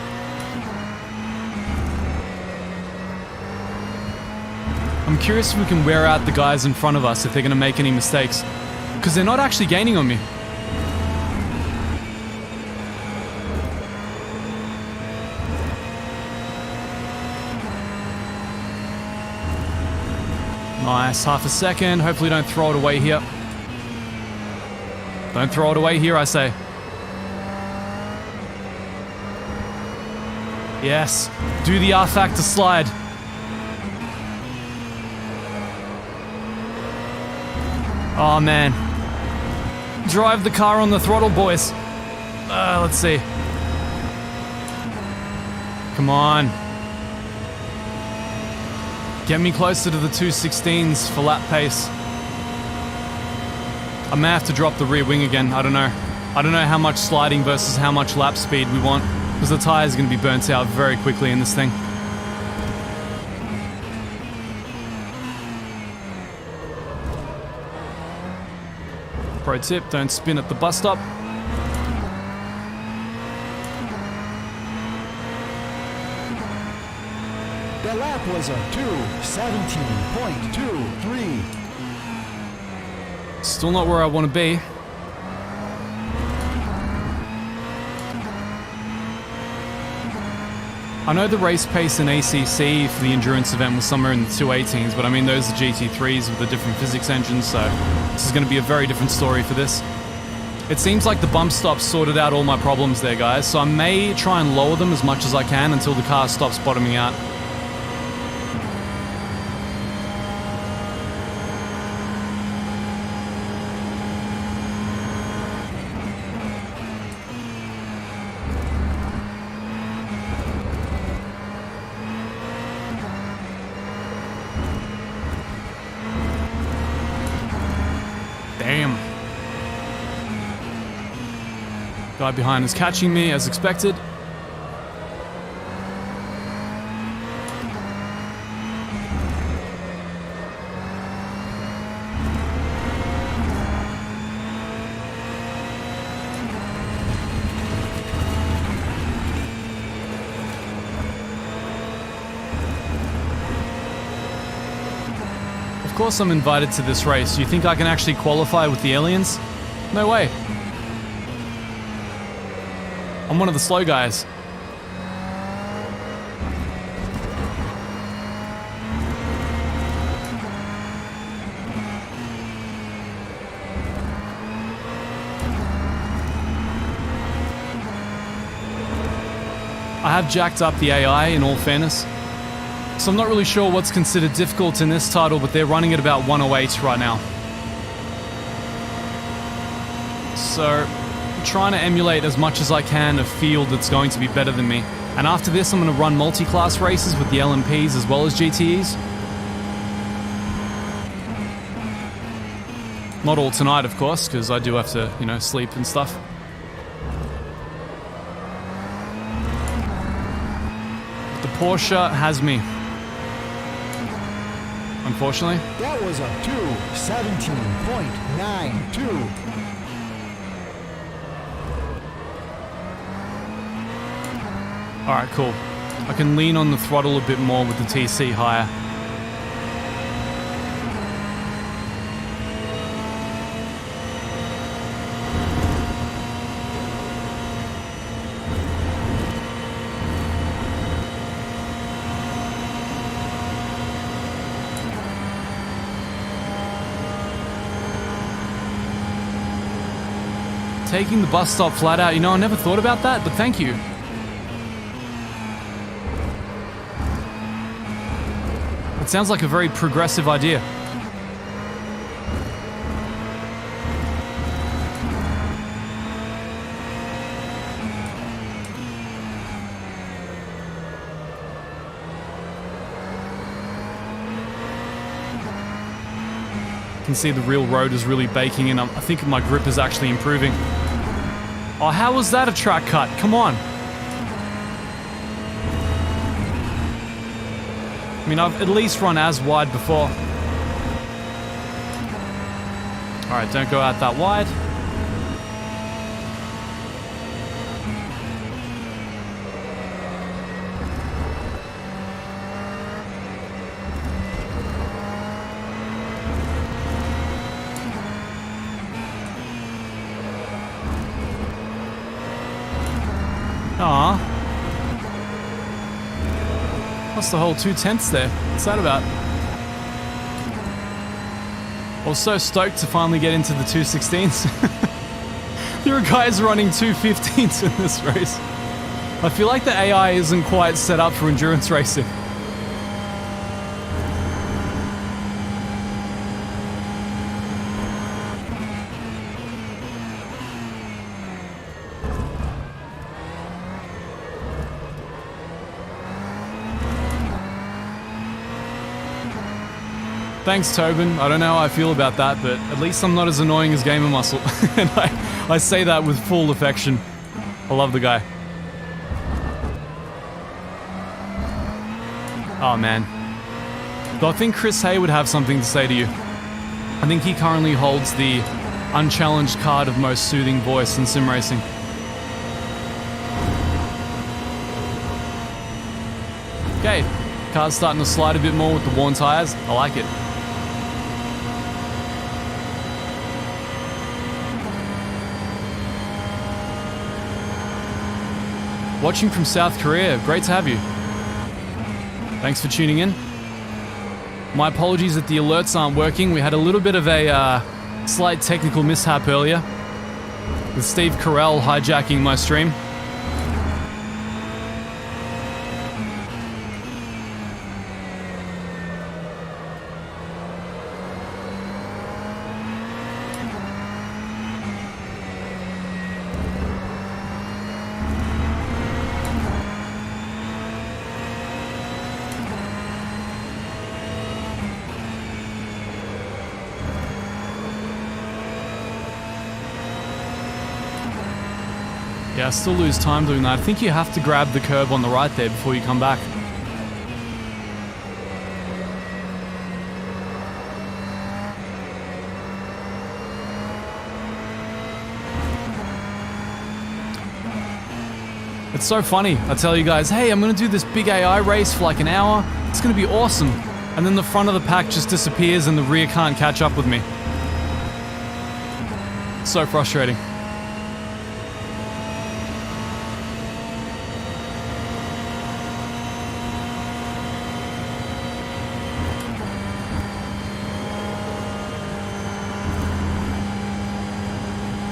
I'm curious if we can wear out the guys in front of us if they're going to make any mistakes. Because they're not actually gaining on me. Nice, half a second. Hopefully don't throw it away here. Don't throw it away here, I say. Yes, do the R factor slide. Oh man. Drive the car on the throttle, boys. Let's see. Come on. Get me closer to the 216s for lap pace. I may have to drop the rear wing again, I don't know. I don't know how much sliding versus how much lap speed we want. Because the tire's going to be burnt out very quickly in this thing. Pro tip, don't spin at the bus stop. The lap was a 2:17.23. Still not where I want to be. I know the race pace in ACC for the endurance event was somewhere in the 218s, but I mean those are GT3s with a different physics engine, so this is going to be a very different story for this. It seems like the bump stops sorted out all my problems there, guys, so I may try and lower them as much as I can until the car stops bottoming out. Damn. Guy behind is catching me as expected. Of course I'm invited to this race. You think I can actually qualify with the aliens? No way. I'm one of the slow guys. I have jacked up the AI in all fairness. So I'm not really sure what's considered difficult in this title, but they're running at about 108 right now. So I'm trying to emulate as much as I can a field that's going to be better than me. And after this, I'm going to run multi-class races with the LMPs as well as GTEs. Not all tonight, of course, because I do have to, sleep and stuff. The Porsche has me. Unfortunately. That was a 2:17.92. Alright, cool. I can lean on the throttle a bit more with the TC higher. Taking the bus stop flat out. You know, I never thought about that, but thank you. It sounds like a very progressive idea. Can see the real road is really baking in. I think my grip is actually improving. Oh, how was that a track cut? Come on. I mean, I've at least run as wide before. Alright, don't go out that wide. Aw. Lost the whole 2/10 there. What's that about? I was so stoked to finally get into the 2/16s. There are guys running 2/15s in this race. I feel like the AI isn't quite set up for endurance racing. Thanks, Tobin. I don't know how I feel about that, but at least I'm not as annoying as Gamer Muscle. And I say that with full affection. I love the guy. Oh, man. Though I think Chris Hay would have something to say to you. I think he currently holds the unchallenged card of most soothing voice in sim racing. Okay, car's starting to slide a bit more with the worn tires. I like it. Watching from South Korea, great to have you. Thanks for tuning in. My apologies that the alerts aren't working. We had a little bit of a slight technical mishap earlier with Steve Carell hijacking my stream. Yeah, I still lose time doing that. I think you have to grab the curb on the right there before you come back. It's so funny. I tell you guys, hey, I'm going to do this big AI race for like an hour. It's going to be awesome. And then the front of the pack just disappears and the rear can't catch up with me. So frustrating.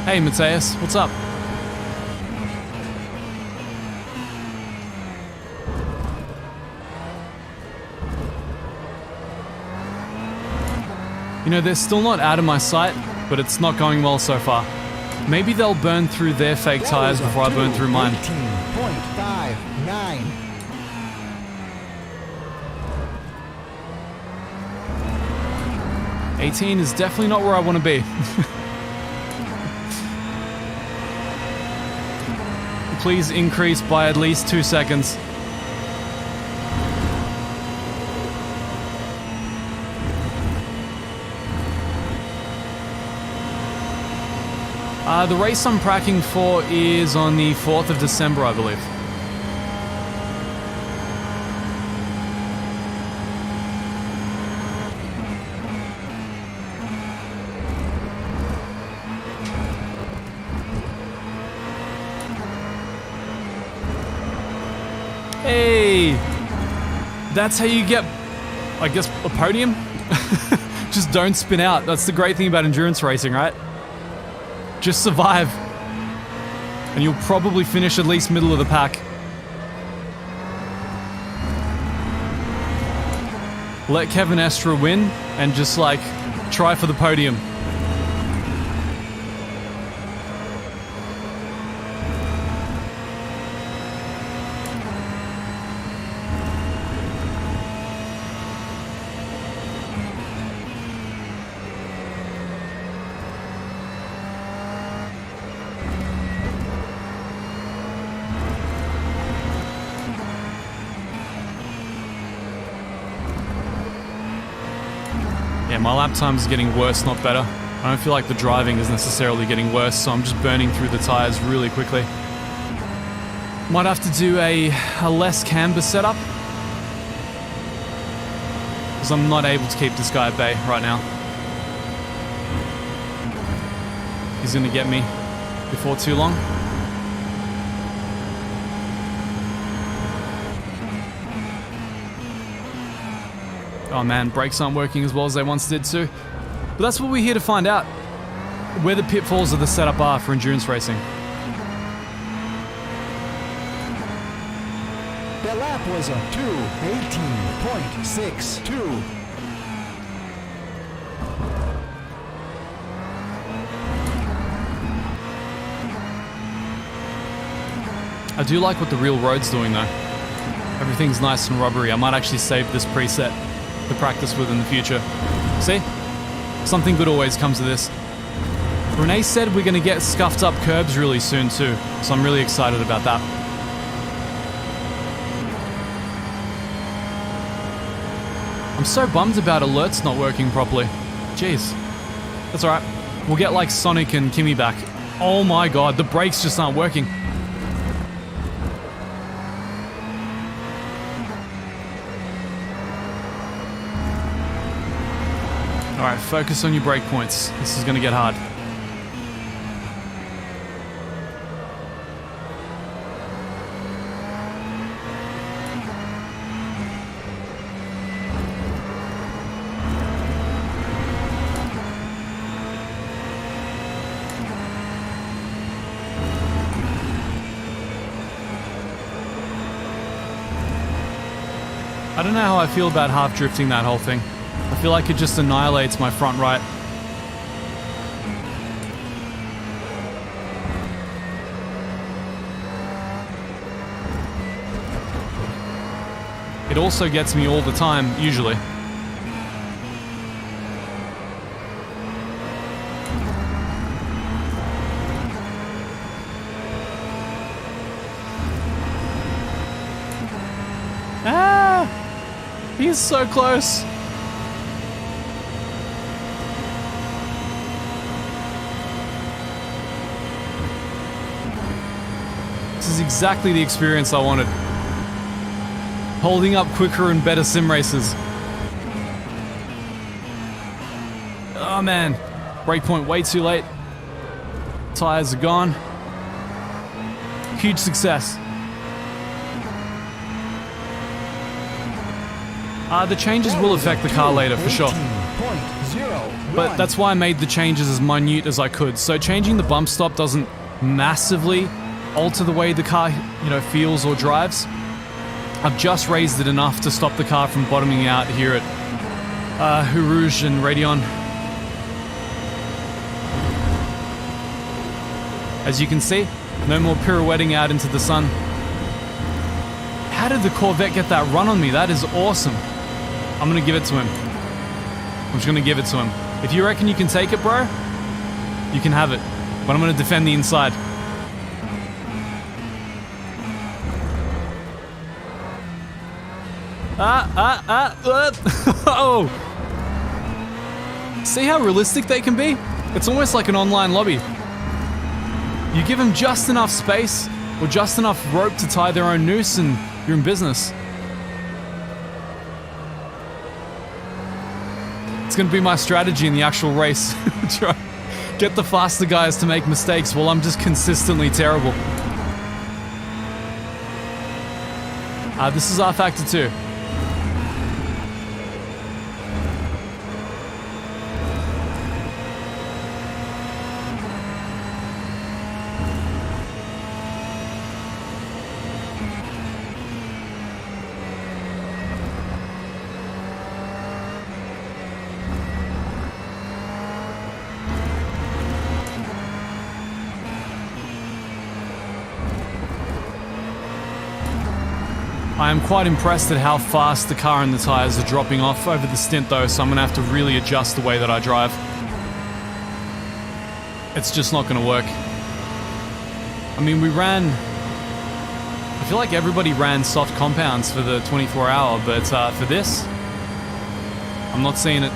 Hey, Mateus, what's up? You know, they're still not out of my sight, but it's not going well so far. Maybe they'll burn through their fake tires before I burn through mine. 18.59. 18 is definitely not where I want to be. Please increase by at least 2 seconds. The race I'm pracking for is on the 4th of December, I believe. Hey! That's how you get, I guess, a podium? Just don't spin out. That's the great thing about endurance racing, right? Just survive. and you'll probably finish at least middle of the pack. Let Kevin Estra win and just like try for the podium. Yeah, my lap time is getting worse, not better. I don't feel like the driving is necessarily getting worse, so I'm just burning through the tires really quickly. Might have to do a less camber setup, because I'm not able to keep this guy at bay right now. He's gonna get me before too long. Oh man, brakes aren't working as well as they once did too. But that's what we're here to find out. Where the pitfalls of the setup are for endurance racing. The lap was a 2:18.62. I do like what the real road's doing though. Everything's nice and rubbery. I might actually save this preset to practice with in the future. See? Something good always comes of this. Renee said we're going to get scuffed up curbs really soon too, so I'm really excited about that. I'm so bummed about alerts not working properly. Jeez. That's alright. We'll get like Sonic and Kimmy back. Oh my god, the brakes just aren't working. Alright, focus on your brake points. This is gonna get hard. I don't know how I feel about half drifting that whole thing. I feel like it just annihilates my front right. It also gets me all the time, usually. Ah! He's so close. This is exactly the experience I wanted. Holding up quicker and better sim races. Oh man, breakpoint way too late. Tires are gone. Huge success. The changes will affect the car later for sure. But that's why I made the changes as minute as I could. So changing the bump stop doesn't massively alter the way the car, feels or drives. I've just raised it enough to stop the car from bottoming out here at Rouge and Radeon. As you can see, no more pirouetting out into the sun. How did the Corvette get that run on me? That is awesome. I'm gonna give it to him. I'm just gonna give it to him. If you reckon you can take it, bro, you can have it. But I'm gonna defend the inside. Oh! See how realistic they can be? It's almost like an online lobby. You give them just enough space or just enough rope to tie their own noose and you're in business. It's gonna be my strategy in the actual race. Try get the faster guys to make mistakes while I'm just consistently terrible. This is R Factor 2. I am quite impressed at how fast the car and the tires are dropping off over the stint though, so I'm gonna have to really adjust the way that I drive. It's just not gonna work. I mean, I feel like everybody ran soft compounds for the 24-hour, but for this, I'm not seeing it.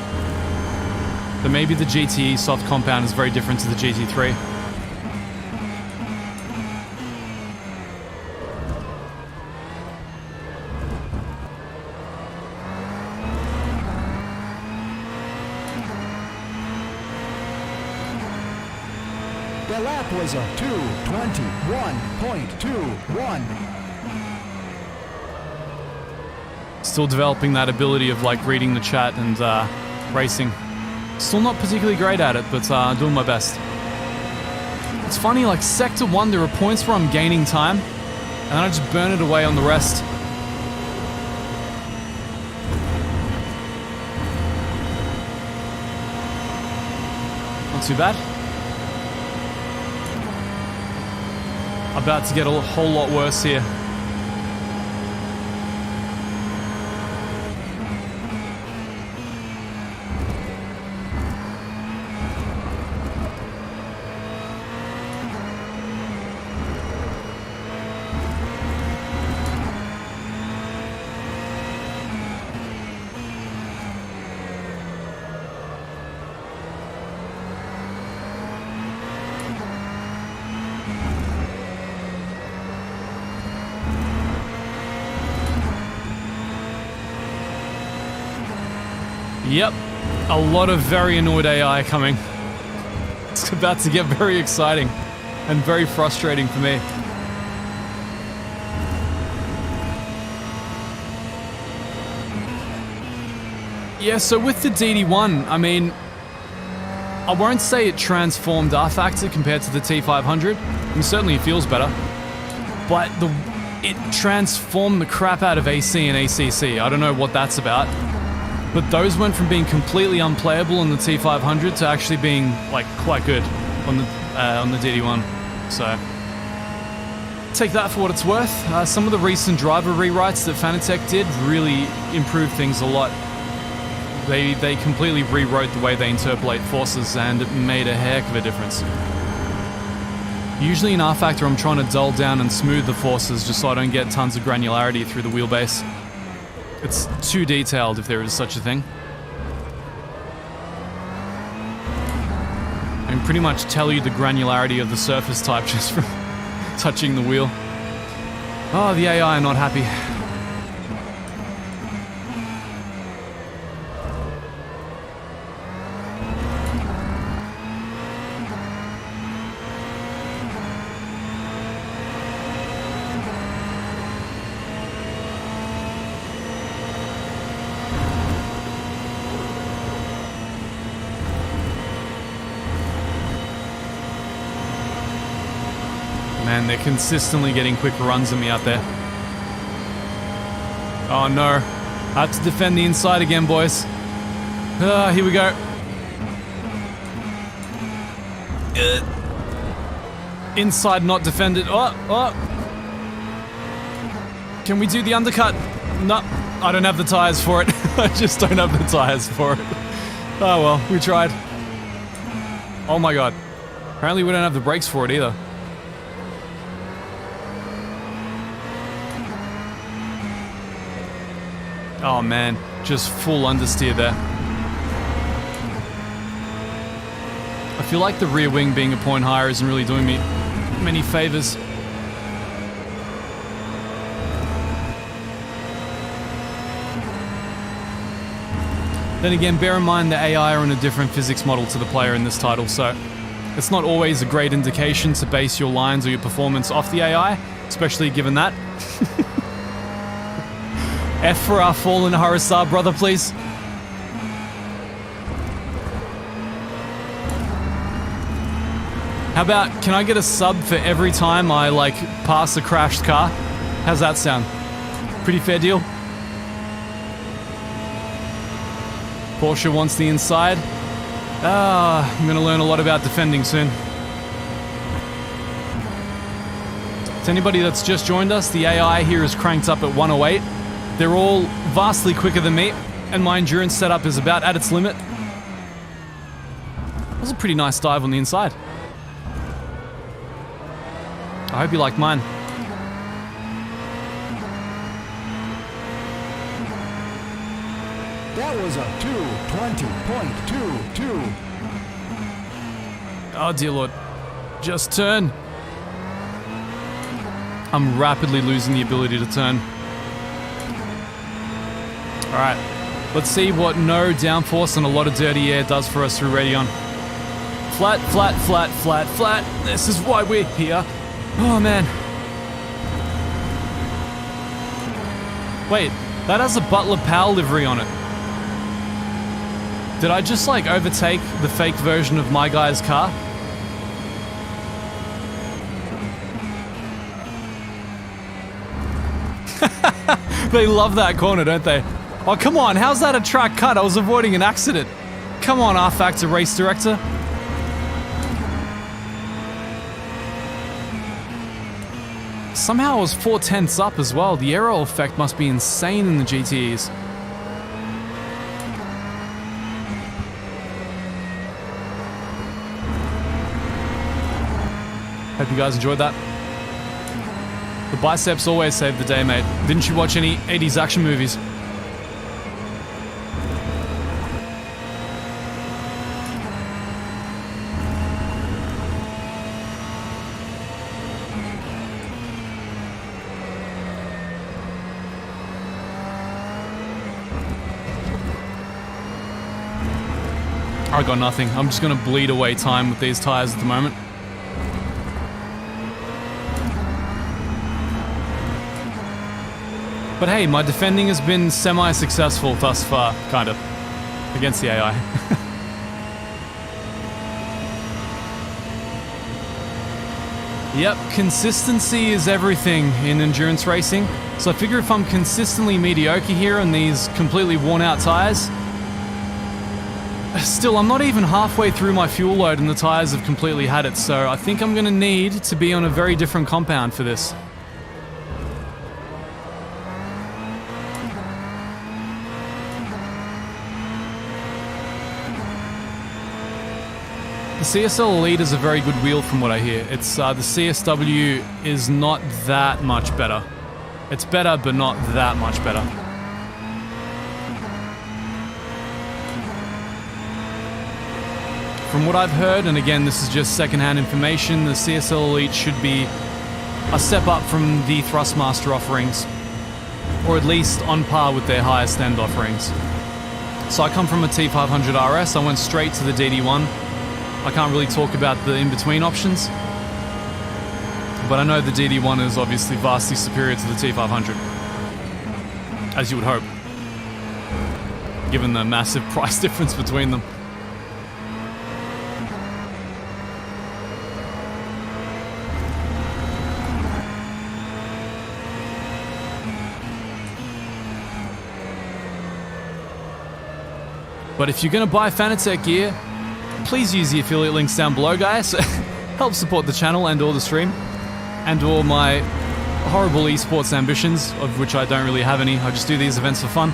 But maybe the GTE soft compound is very different to the GT3. The lap was a 2:21.21. Still developing that ability of like reading the chat and racing. Still not particularly great at it, but doing my best. It's funny, like Sector 1, there are points where I'm gaining time, and then I just burn it away on the rest. Not too bad. About to get a whole lot worse here. Yep, a lot of very annoyed AI coming. It's about to get very exciting and very frustrating for me. Yeah, so with the DD1, I mean, I won't say it transformed R Factor compared to the T500. I mean, certainly it feels better, but it transformed the crap out of AC and ACC. I don't know what that's about. But those went from being completely unplayable on the T500 to actually being like quite good on the DD1. So take that for what it's worth. Some of the recent driver rewrites that Fanatec did really improved things a lot. They completely rewrote the way they interpolate forces, and it made a heck of a difference. Usually in R Factor, I'm trying to dull down and smooth the forces just so I don't get tons of granularity through the wheelbase. It's too detailed, if there is such a thing. I can pretty much tell you the granularity of the surface type just from touching the wheel. Oh, the AI are not happy. Man, they're consistently getting quick runs at me out there. Oh no. I have to defend the inside again, boys. Here we go. Inside not defended. Oh. Can we do the undercut? No, I don't have the tires for it. I just don't have the tires for it. Oh well, we tried. Oh my god. Apparently we don't have the brakes for it either. Oh man, just full understeer there. I feel like the rear wing being a point higher isn't really doing me many favors. Then again, bear in mind the AI are in a different physics model to the player in this title, so it's not always a great indication to base your lines or your performance off the AI, especially given that. F for our fallen Harasar brother, please. How about, can I get a sub for every time I, like, pass a crashed car? How's that sound? Pretty fair deal? Porsche wants the inside. I'm gonna learn a lot about defending soon. To anybody that's just joined us, the AI here is cranked up at 108. They're all vastly quicker than me, and my endurance setup is about at its limit. That was a pretty nice dive on the inside. I hope you liked mine. That was a 2:20.22. Oh dear Lord. Just turn. I'm rapidly losing the ability to turn. Alright, let's see what no downforce and a lot of dirty air does for us through Radeon. Flat, flat, flat, flat, flat. This is why we're here. Oh man. Wait, that has a Butler Powell livery on it. Did I just like overtake the fake version of my guy's car? They love that corner, don't they? Oh, come on, how's that a track cut? I was avoiding an accident. Come on, R-Factor race director. Somehow I was 4/10ths up as well. The aero effect must be insane in the GTEs. Hope you guys enjoyed that. The biceps always save the day, mate. Didn't you watch any 80s action movies? I got nothing. I'm just gonna bleed away time with these tires at the moment. But hey, my defending has been semi-successful thus far, kind of, against the AI. Yep, consistency is everything in endurance racing. So I figure if I'm consistently mediocre here on these completely worn out tires, still, I'm not even halfway through my fuel load and the tires have completely had it, so I think I'm gonna need to be on a very different compound for this. The CSL Elite is a very good wheel from what I hear. It's the CSW is not that much better. It's better, but not that much better. From what I've heard, and again, this is just secondhand information, the CSL Elite should be a step up from the Thrustmaster offerings, or at least on par with their highest end offerings. So I come from a T500 RS, I went straight to the DD1. I can't really talk about the in-between options, but I know the DD1 is obviously vastly superior to the T500, as you would hope, given the massive price difference between them. But if you're going to buy Fanatec gear, please use the affiliate links down below, guys. Help support the channel and or the stream, and or my horrible esports ambitions, of which I don't really have any. I just do these events for fun.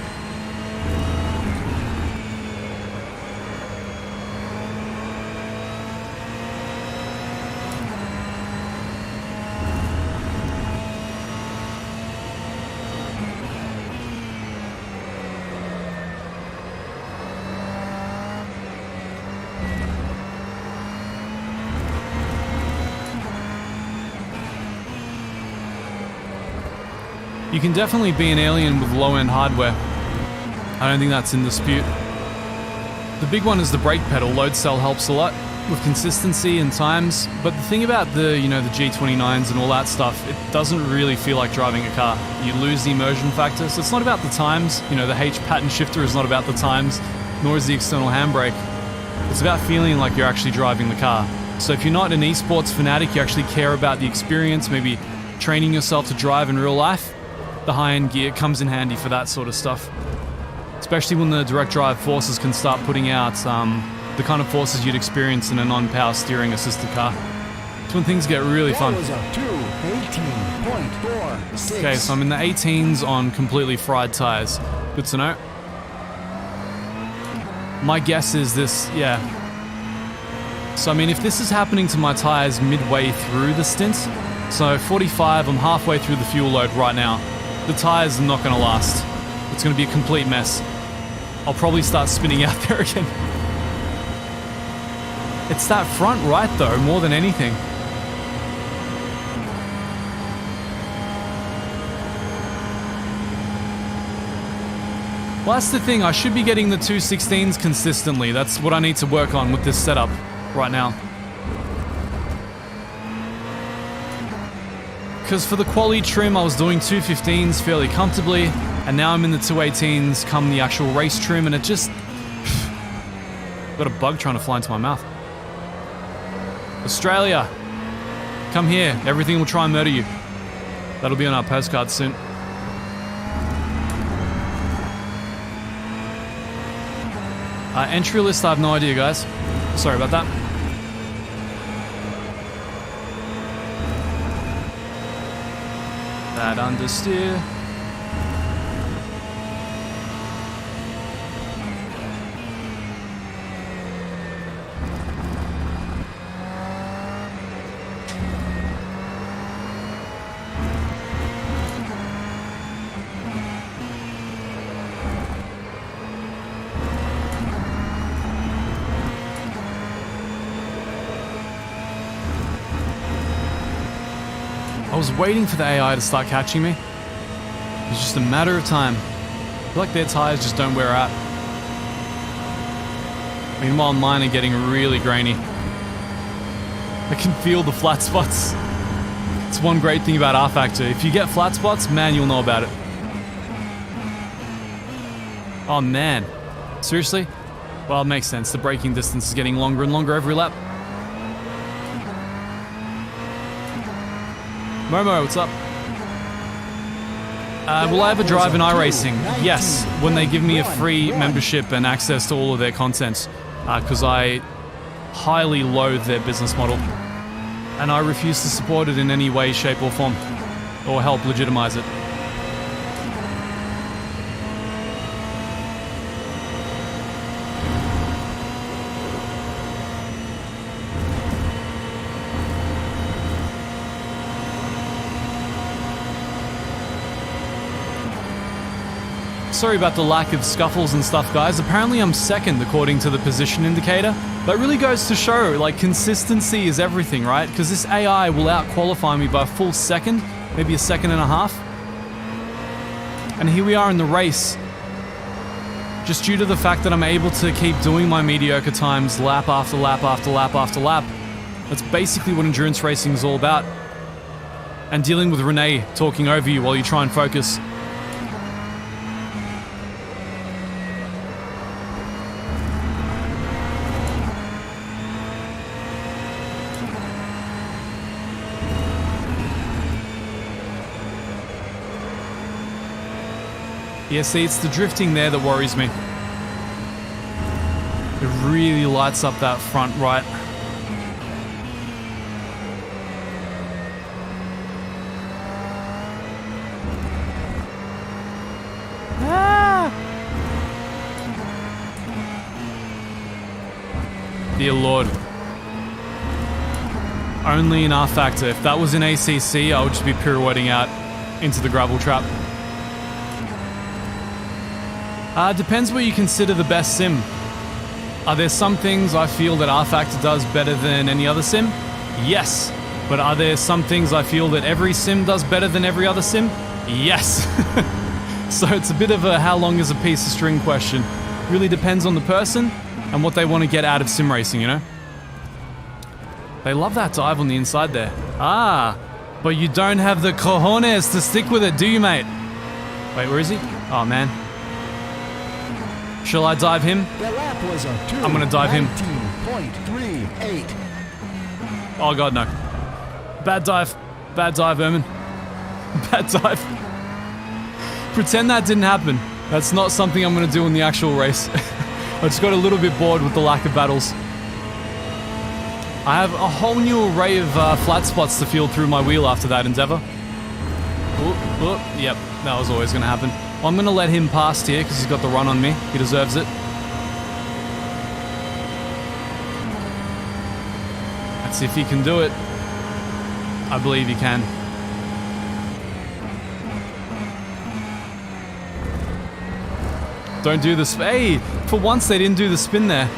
You can definitely be an alien with low-end hardware. I don't think that's in dispute. The big one is the brake pedal. Load cell helps a lot with consistency and times, but the thing about the, the G29s and all that stuff, it doesn't really feel like driving a car. You lose the immersion factor, so it's not about the times. The H pattern shifter is not about the times, nor is the external handbrake. It's about feeling like you're actually driving the car. So if you're not an esports fanatic, you actually care about the experience, maybe training yourself to drive in real life, the high-end gear comes in handy for that sort of stuff. Especially when the direct drive forces can start putting out the kind of forces you'd experience in a non-power steering assisted car. It's when things get really That fun. was a 2:18.46. Okay, so I'm in the 18s on completely fried tires. Good to know. My guess is this, yeah. So I mean, if this is happening to my tires midway through the stint, so 45, I'm halfway through the fuel load right now. The tires are not going to last. It's going to be a complete mess. I'll probably start spinning out there again. It's that front right though, more than anything. Well, that's the thing, I should be getting the 216s consistently. That's what I need to work on with this setup right now. Because for the quality trim, I was doing 215s fairly comfortably, and now I'm in the 218s come the actual race trim, and it just... got a bug trying to fly into my mouth. Australia, come here. Everything will try and murder you. That'll be on our postcard soon. Entry list, I have no idea, guys. Sorry about that. Bad understeer. I was waiting for the AI to start catching me. It was just a matter of time. I feel like their tires just don't wear out. Meanwhile, mine are getting really grainy. I can feel the flat spots. It's one great thing about R Factor. If you get flat spots, man, you'll know about it. Oh man. Seriously? Well, it makes sense. The braking distance is getting longer and longer every lap. Momo, what's up? Will I ever drive in iRacing? Yes, when they give me a free membership and access to all of their content, because I highly loathe their business model, and I refuse to support it in any way, shape or form, or help legitimize it. Sorry about the lack of scuffles and stuff, guys. Apparently I'm second according to the position indicator. That really goes to show, like, consistency is everything, right? Because this AI will out-qualify me by a full second, maybe a second and a half. And here we are in the race. Just due to the fact that I'm able to keep doing my mediocre times lap after lap after lap after lap. That's basically what endurance racing is all about. And dealing with Renee talking over you while you try and focus. Yeah, see, it's the drifting there that worries me. It really lights up that front right. Ah! Dear Lord. Only in R Factor. If that was in ACC, I would just be pirouetting out into the gravel trap. Depends what you consider the best sim. Are there some things I feel that R Factor does better than any other sim? Yes. But are there some things I feel that every sim does better than every other sim? Yes. So it's a bit of a how long is a piece of string question. Really depends on the person and what they want to get out of sim racing, you know? They love that dive on the inside there. Ah, but you don't have the cojones to stick with it, do you, mate? Wait, where is he? Oh, man. Shall I dive him? I'm gonna dive him. 19.38. Oh god, no. Bad dive. Bad dive, Ermin. Bad dive. Pretend that didn't happen. That's not something I'm gonna do in the actual race. I just got a little bit bored with the lack of battles. I have a whole new array of flat spots to feel through my wheel after that endeavor. Yep, that was always going to happen. Well, I'm going to let him past here because he's got the run on me. He deserves it. Let's see if he can do it. I believe he can. Don't do the spin. Hey, for once they didn't do the spin there.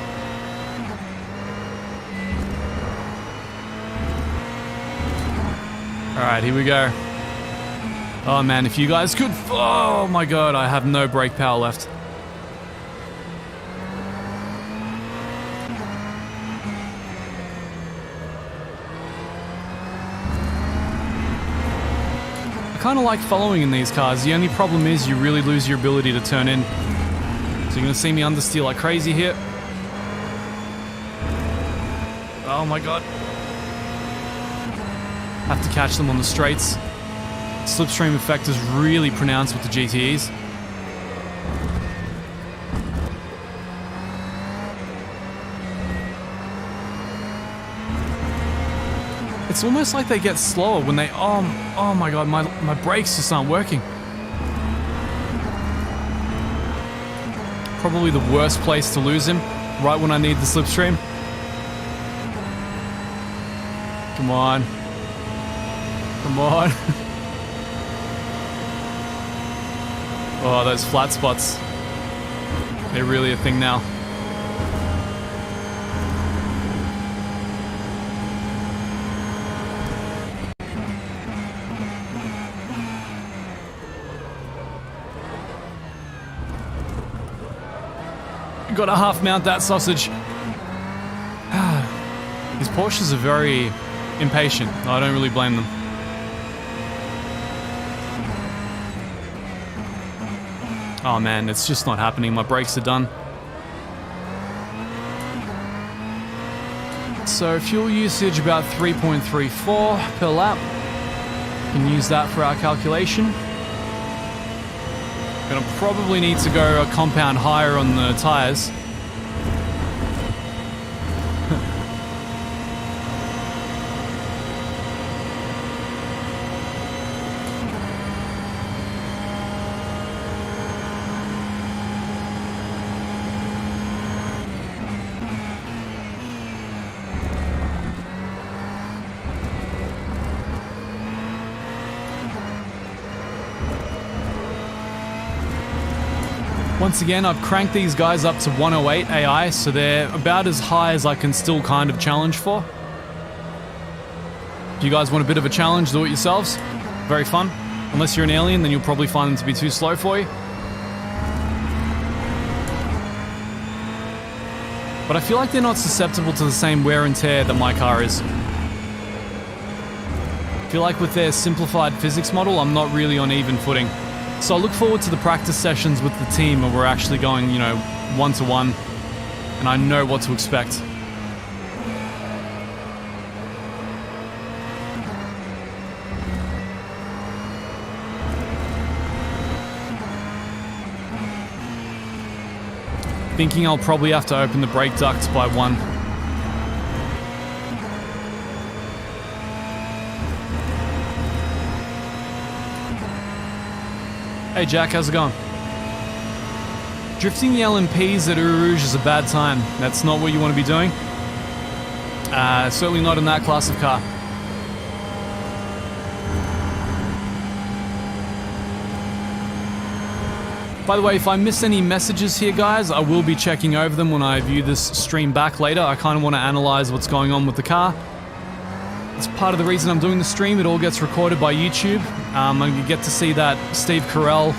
Alright, here we go. Oh man, if you guys could... Oh my god, I have no brake power left. I kind of like following in these cars. The only problem is you really lose your ability to turn in. So you're going to see me understeer like crazy here. Oh my god. Have to catch them on the straights. Slipstream effect is really pronounced with the GTEs. It's almost like they get slower when they... Oh my god, my brakes just aren't working. Probably the worst place to lose him, right when I need the slipstream. Come on. Come on. Oh, those flat spots. They're really a thing now. Gotta half mount that sausage. These Porsches are very impatient. I don't really blame them. Oh man, it's just not happening. My brakes are done. So fuel usage about 3.34 per lap. Can use that for our calculation. Gonna probably need to go a compound higher on the tires. Once again, I've cranked these guys up to 108 AI, so they're about as high as I can still kind of challenge for. If you guys want a bit of a challenge, do it yourselves. Very fun. Unless you're an alien, then you'll probably find them to be too slow for you. But I feel like they're not susceptible to the same wear and tear that my car is. I feel like with their simplified physics model, I'm not really on even footing. So I look forward to the practice sessions with the team where we're actually going, you know, one-to-one, and I know what to expect. Thinking I'll probably have to open the brake ducts by one. Hey Jack, how's it going? Drifting the LMPs at Eau Rouge is a bad time. That's not what you want to be doing. Certainly not in that class of car. By the way, if I miss any messages here, guys, I will be checking over them when I view this stream back later. I kind of want to analyze what's going on with the car. It's part of the reason I'm doing the stream. It all gets recorded by YouTube. I get to see that Steve Carell,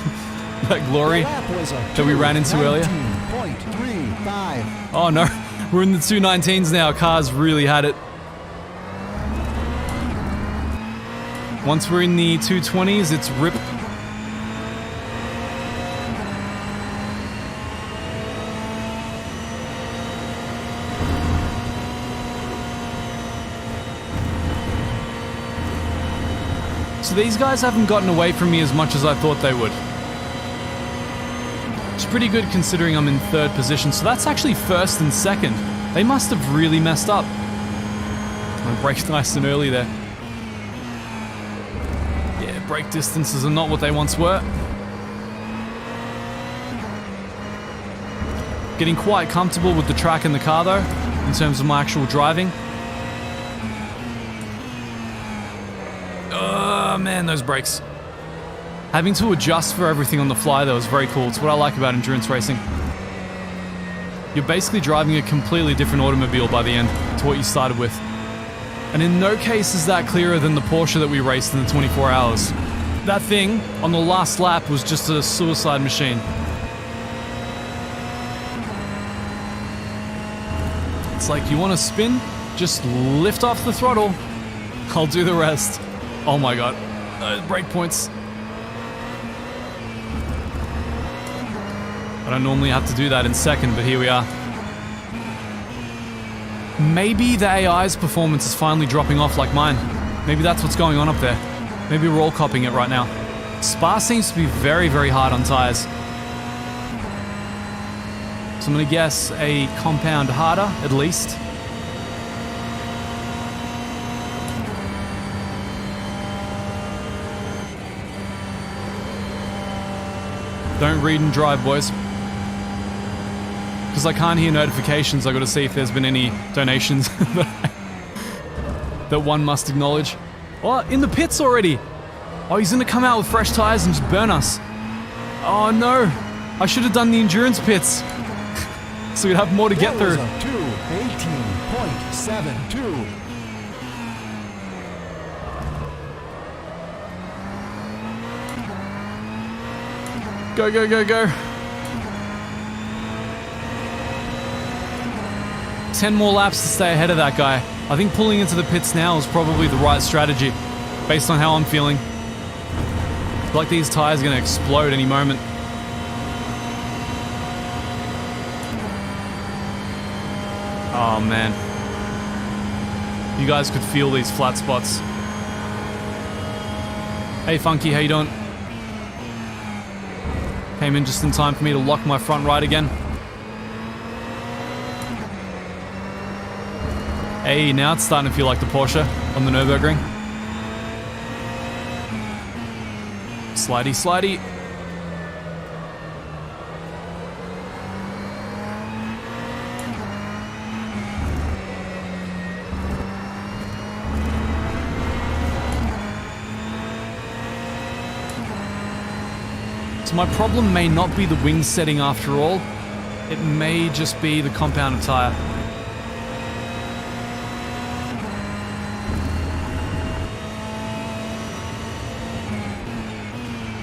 that glory that we ran into earlier. Oh no, we're in the 219s now. Cars really had it. Once we're in the 220s, it's rip. So these guys haven't gotten away from me as much as I thought they would. It's pretty good considering I'm in third position, so that's actually first and second. They must have really messed up. I braked nice and early there. Yeah, brake distances are not what they once were. Getting quite comfortable with the track and the car though, in terms of my actual driving. Oh man, those brakes. Having to adjust for everything on the fly though is very cool. It's what I like about endurance racing. You're basically driving a completely different automobile by the end to what you started with. And in no case is that clearer than the Porsche that we raced in the 24 hours. That thing on the last lap was just a suicide machine. It's like, you want to spin? Just lift off the throttle. I'll do the rest. Oh my god. Brake points. I don't normally have to do that in second, but here we are. Maybe the AI's performance is finally dropping off like mine. Maybe that's what's going on up there. Maybe we're all copying it right now. Spa seems to be very, very hard on tires. So I'm gonna guess a compound harder, at least. Don't read and drive, boys. Because I can't hear notifications, I gotta see if there's been any donations that one must acknowledge. Oh, in the pits already! Oh, he's gonna come out with fresh tires and just burn us. Oh no! I should have done the endurance pits. So we'd have more to get through. 2:18.72. Go, go, go, go. 10 more laps to stay ahead of that guy. I think pulling into the pits now is probably the right strategy, based on how I'm feeling. I feel like these tires are going to explode any moment. Oh man. You guys could feel these flat spots. Hey Funky, how you doing? Came in just in time for me to lock my front right again. Hey, now it's starting to feel like the Porsche on the Nürburgring. Slidey, slidey. So my problem may not be the wing setting after all. It may just be the compound tire.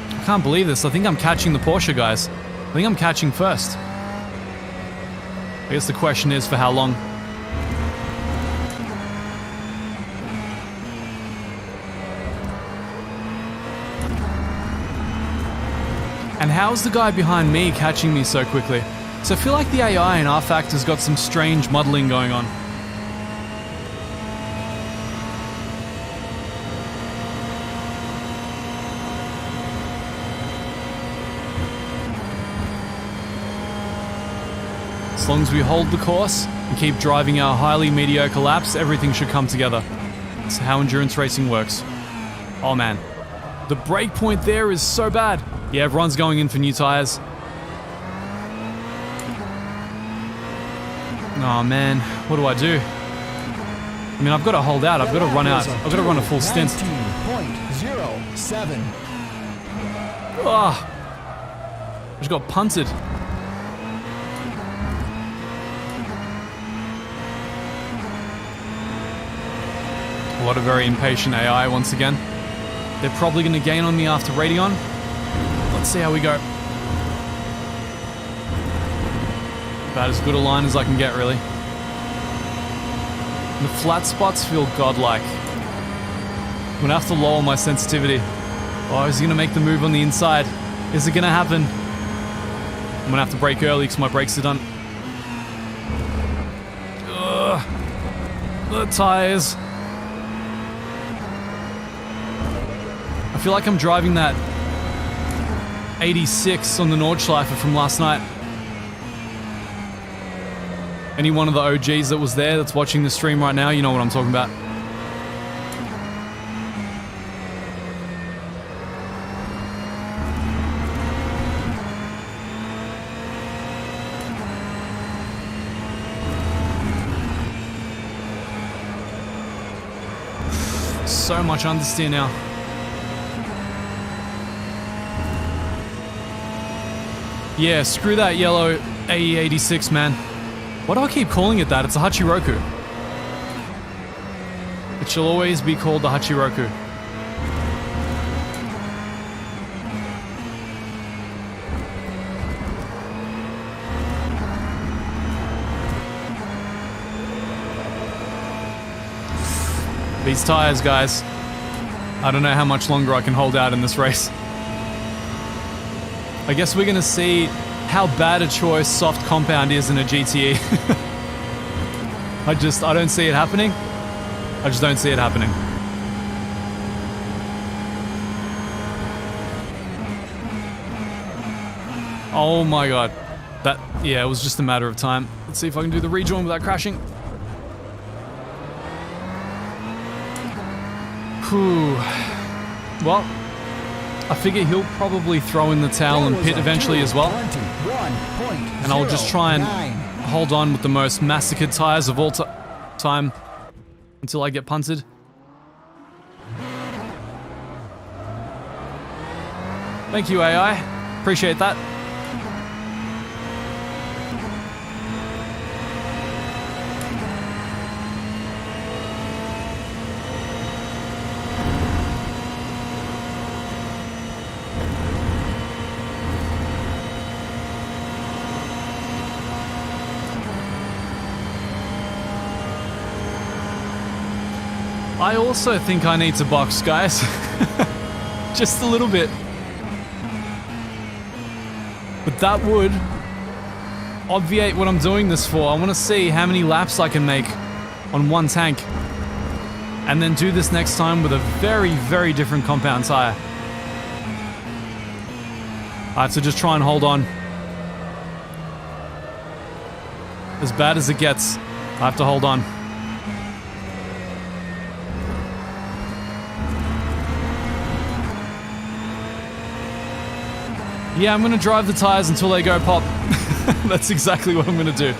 I can't believe this. I think I'm catching the Porsche, guys. I think I'm catching first. I guess the question is for how long. And how's the guy behind me catching me so quickly? So I feel like the AI in R-Factor's got some strange modeling going on. As long as we hold the course and keep driving our highly mediocre laps, everything should come together. That's how endurance racing works. Oh man. The brake point there is so bad. Yeah, everyone's going in for new tires. Oh man, what do I do? I mean, I've got to hold out. I've got to run out. I've got to run a full stint. 19.07. Ah, I just got punted. What a very impatient AI once again. They're probably going to gain on me after Radeon. Let's see how we go. About as good a line as I can get, really. The flat spots feel godlike. I'm going to have to lower my sensitivity. Oh, is he going to make the move on the inside? Is it going to happen? I'm going to have to brake early because my brakes are done. Ugh. The tires. I feel like I'm driving that 86 on the Nordschleife from last night. Any one of the OGs that was there that's watching the stream right now, you know what I'm talking about. So much understeer now. Yeah, screw that yellow AE86, man. Why do I keep calling it that? It's a Hachiroku. It shall always be called the Hachiroku. These tires, guys. I don't know how much longer I can hold out in this race. I guess we're gonna see how bad a choice soft compound is in a GTE. I don't see it happening. I just don't see it happening. Oh my god. Yeah, it was just a matter of time. Let's see if I can do the rejoin without crashing. Whew. Well, I figure he'll probably throw in the towel and pit eventually as well. And I'll just try and hold on with the most massacred tires of all time until I get punted. Thank you, AI. Appreciate that. I also think I need to box, guys. Just a little bit. But that would obviate what I'm doing this for. I want to see how many laps I can make on one tank. And then do this next time with a very, very different compound tire. Alright, so just try and hold on. As bad as it gets, I have to hold on. Yeah, I'm gonna drive the tires until they go pop. That's exactly what I'm gonna do.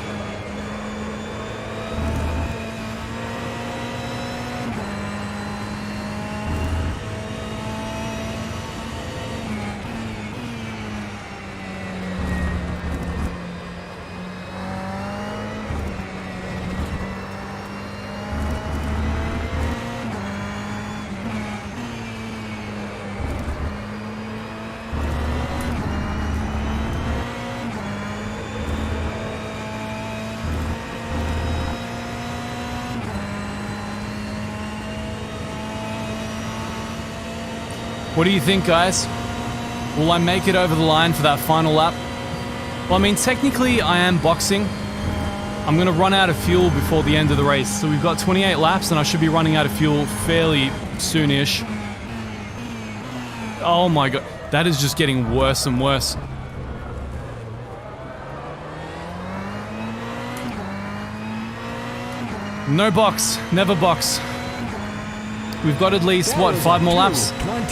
What do you think, guys? Will I make it over the line for that final lap? Well, I mean, technically I am boxing. I'm going to run out of fuel before the end of the race. So we've got 28 laps and I should be running out of fuel fairly soonish. Oh my god. That is just getting worse and worse. No box. Never box. We've got at least, what, 5 more laps?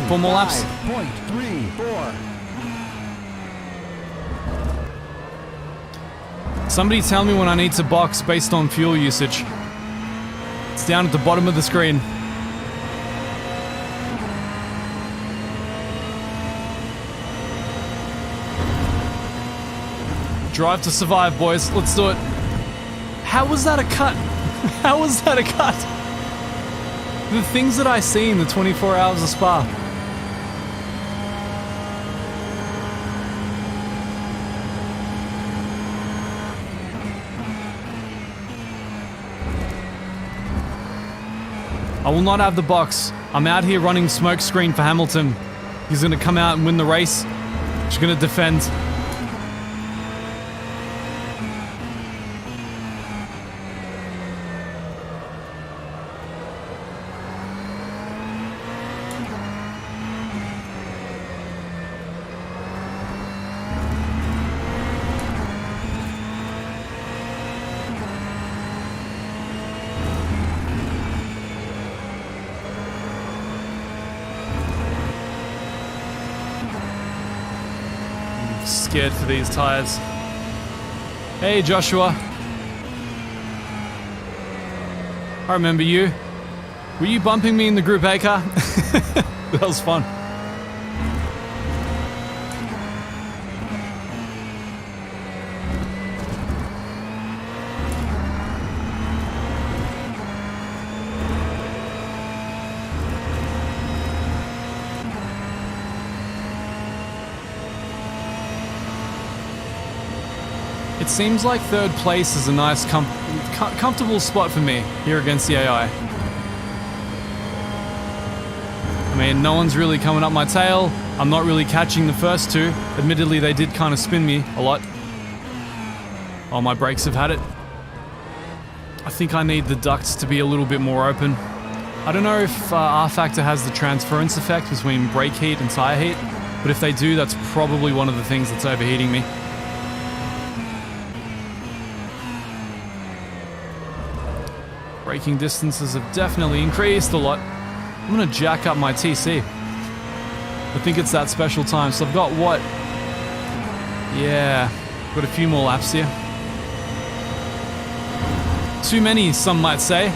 4 more laps? 0.34. Somebody tell me when I need to box based on fuel usage. It's down at the bottom of the screen. Drive to survive, boys. Let's do it. How was that a cut? How was that a cut? The things that I see in the 24 hours of Spa. I will not have the box. I'm out here running smoke screen for Hamilton. He's gonna come out and win the race. He's gonna defend. Scared for these tires. Hey Joshua. I remember you. Were you bumping me in the Group A car? That was fun. It seems like third place is a nice, comfortable spot for me here against the AI. I mean, no one's really coming up my tail. I'm not really catching the first two. Admittedly, they did kind of spin me a lot. Oh, my brakes have had it. I think I need the ducts to be a little bit more open. I don't know if R-Factor has the transference effect between brake heat and tire heat, but if they do, that's probably one of the things that's overheating me. Braking distances have definitely increased a lot. I'm gonna jack up my TC. I think it's that special time. So I've got what? Yeah, got a few more laps here. Too many, some might say.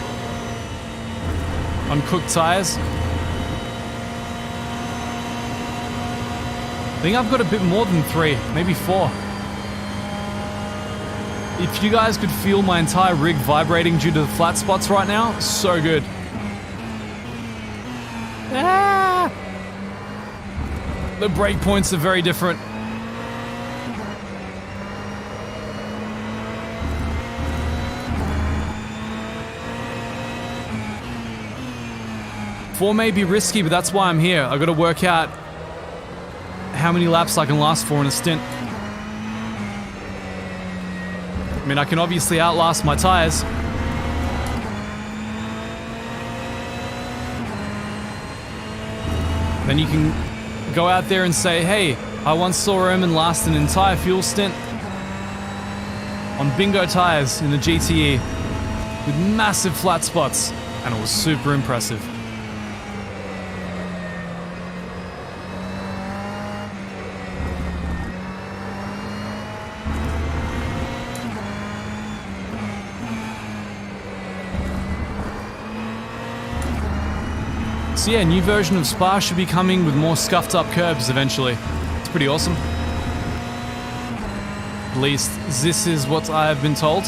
Uncooked tires. I think I've got a bit more than 3, maybe 4. If you guys could feel my entire rig vibrating due to the flat spots right now, so good. Ah! The brake points are very different. Four may be risky, but that's why I'm here. I gotta work out how many laps I can last for in a stint. I mean, I can obviously outlast my tires. Then you can go out there and say, hey, I once saw Roman last an entire fuel stint on bingo tires in the GTE with massive flat spots, and it was super impressive. So yeah, new version of Spa should be coming with more scuffed up curbs eventually. It's pretty awesome. At least this is what I have been told.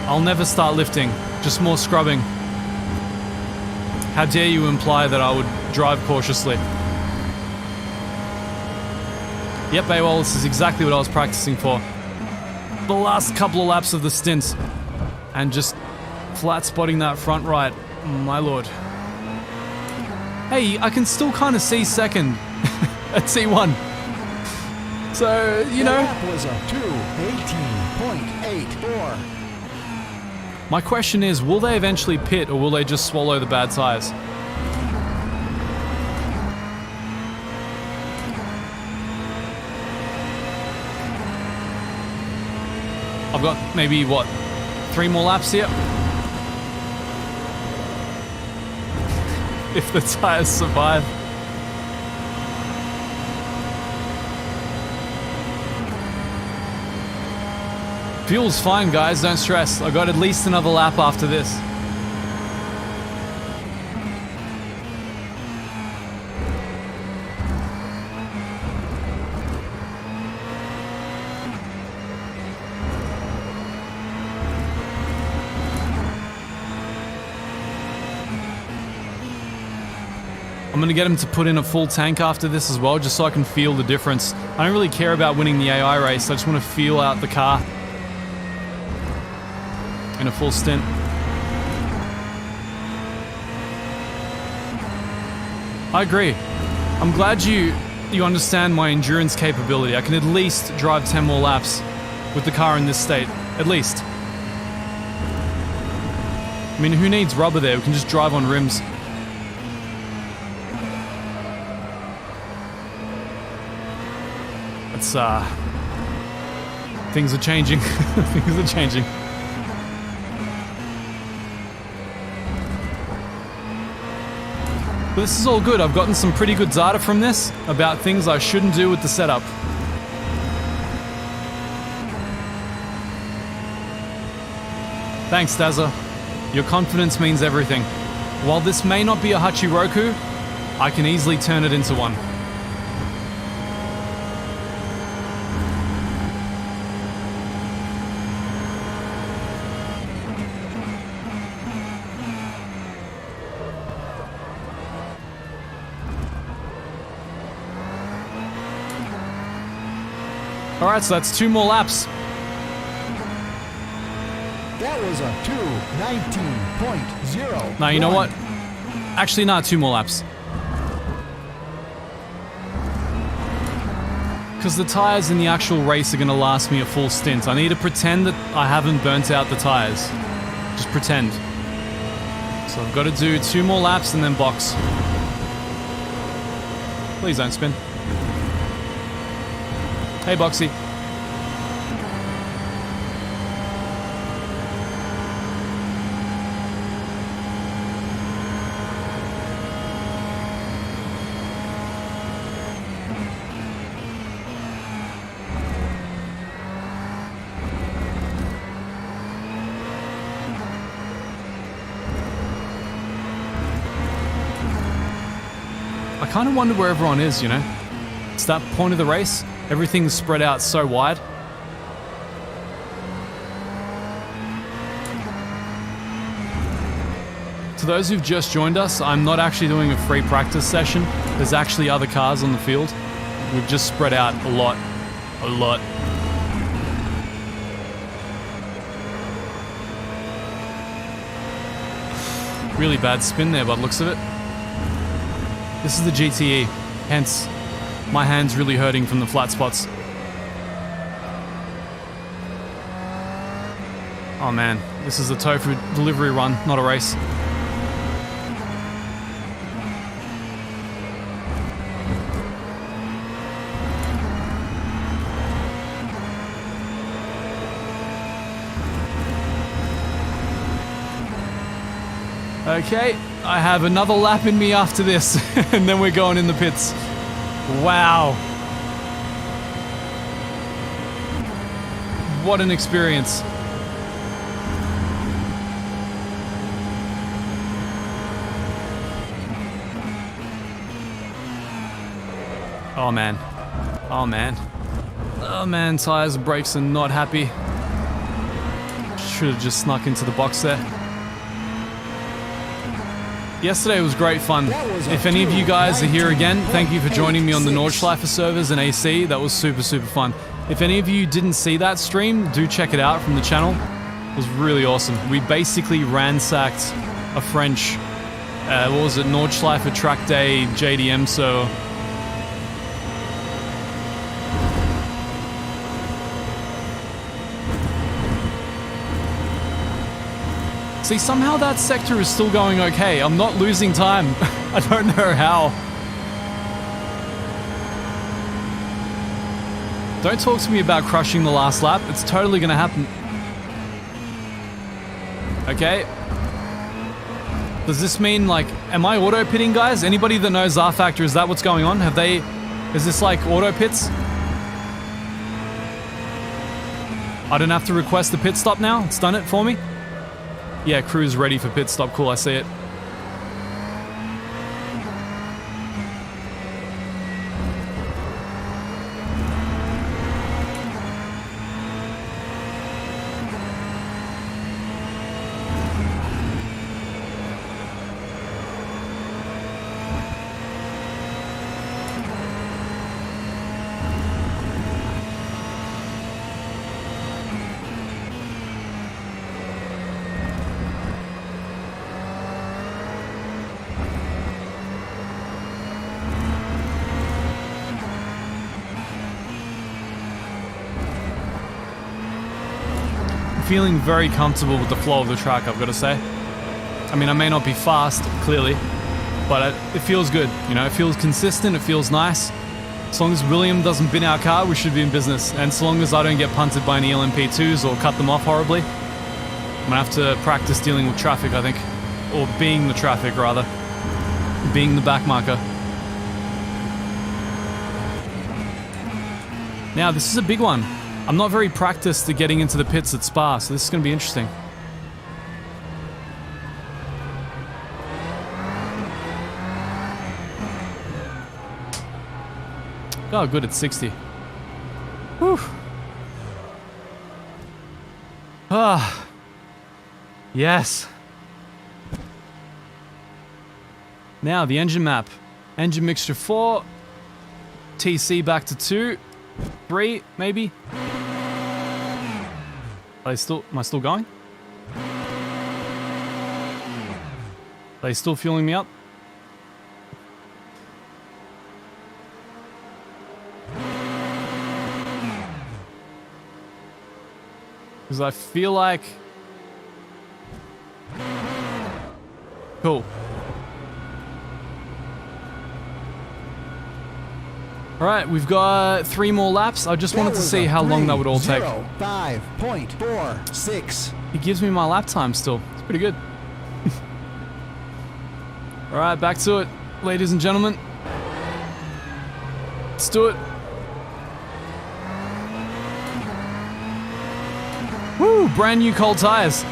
I'll never start lifting, just more scrubbing. How dare you imply that I would drive cautiously? Yep, AWOL, this is exactly what I was practicing for. The last couple of laps of the stint. And just flat spotting that front right, my lord. Hey, I can still kind of see second at C1. So, you know. That was a 2:18.84. My question is, will they eventually pit or will they just swallow the bad tires? I've got maybe, what, 3 more laps here? If the tires survive. Fuel's fine, guys, don't stress. I got at least another lap after this. I'm gonna get him to put in a full tank after this as well, just so I can feel the difference. I don't really care about winning the AI race, I just want to feel out the car in a full stint. I agree. I'm glad you understand my endurance capability. I can at least drive 10 more laps with the car in this state, at least. I mean, who needs rubber there? We can just drive on rims. It's, things are changing. Things are changing. But this is all good. I've gotten some pretty good data from this about things I shouldn't do with the setup. Thanks, Daza. Your confidence means everything. While this may not be a Hachiroku, I can easily turn it into one. Alright, so that's 2 more laps. That was a 2:19.0. Now, you know what? Actually, not 2 more laps. Because the tires in the actual race are going to last me a full stint. I need to pretend that I haven't burnt out the tires. Just pretend. So I've got to do 2 more laps and then box. Please don't spin. Hey, Boxy. I kind of wonder where everyone is, you know? It's that point of the race. Everything's spread out so wide. To those who've just joined us, I'm not actually doing a free practice session. There's actually other cars on the field. We've just spread out a lot. A lot. Really bad spin there by the looks of it. This is the GTE, hence my hand's really hurting from the flat spots. Oh man, this is a tofu delivery run, not a race. Okay, I have another lap in me after this, and then we're going in the pits. Wow. What an experience. Oh man. Oh man. Oh man, tires and brakes are not happy. Should have just snuck into the box there. Yesterday was great fun. If any of you guys are here again, thank you for joining me on the Nordschleife servers and AC. That was super, super fun. If any of you didn't see that stream, do check it out from the channel. It was really awesome. We basically ransacked a French, what was it, Nordschleife track day JDM, so... See, somehow that sector is still going okay. I'm not losing time. I don't know how. Don't talk to me about crushing the last lap. It's totally gonna happen. Okay. Does this mean, like, am I auto pitting, guys? Anybody that knows R Factor, is that what's going on? Is this like auto pits? I don't have to request the pit stop now? It's done it for me? Yeah, crew's ready for pit stop. Cool, I see it. Feeling very comfortable with the flow of the track, I've got to say. I mean, I may not be fast, clearly, but it feels good. You know, it feels consistent, it feels nice. As long as William doesn't bin our car, we should be in business. And so long as I don't get punted by any LMP2s or cut them off horribly, I'm gonna have to practice dealing with traffic, I think. Or being the traffic, rather. Being the backmarker. Now, this is a big one. I'm not very practiced at getting into the pits at Spa, so this is going to be interesting. Oh, good, it's 60. Whew. Ah. Yes. Now, the engine map. Engine mixture 4. TC back to 2. 3, maybe? Am I still going? Are they still fueling me up? Because I feel like... Cool. Alright, we've got 3 more laps. I just wanted to see how long that would all take. 5.46. He gives me my lap time still. It's pretty good. Alright, back to it, ladies and gentlemen. Let's do it. Woo! Brand new cold tires.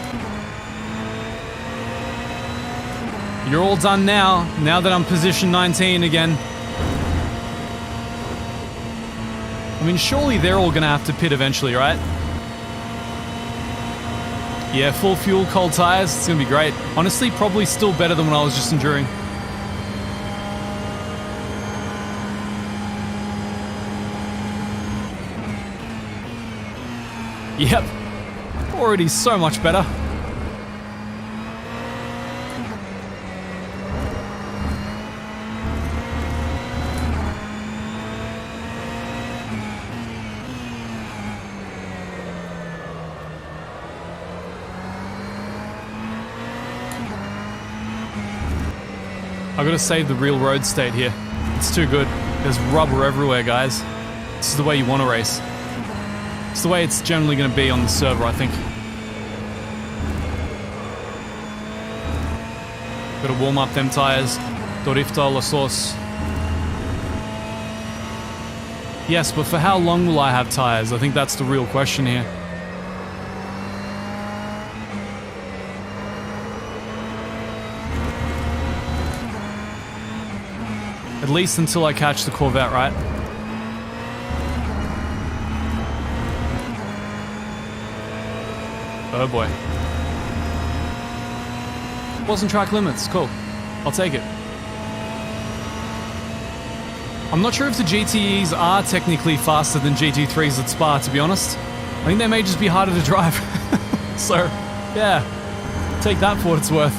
You're all done now that I'm position 19 again. I mean, surely they're all gonna have to pit eventually, right? Yeah, full fuel, cold tires, it's gonna be great. Honestly, probably still better than when I was just enduring. Yep, already so much better. I gotta save the real road state here. It's too good. There's rubber everywhere, guys. This is the way you want to race. It's the way it's generally gonna be on the server, I think. Gotta warm up them tires. Dorifta la sauce. Yes, but for how long will I have tires? I think that's the real question here. At least until I catch the Corvette, right? Oh boy. Wasn't track limits, cool. I'll take it. I'm not sure if the GTEs are technically faster than GT3s at Spa, to be honest. I think they may just be harder to drive. So, yeah. Take that for what it's worth.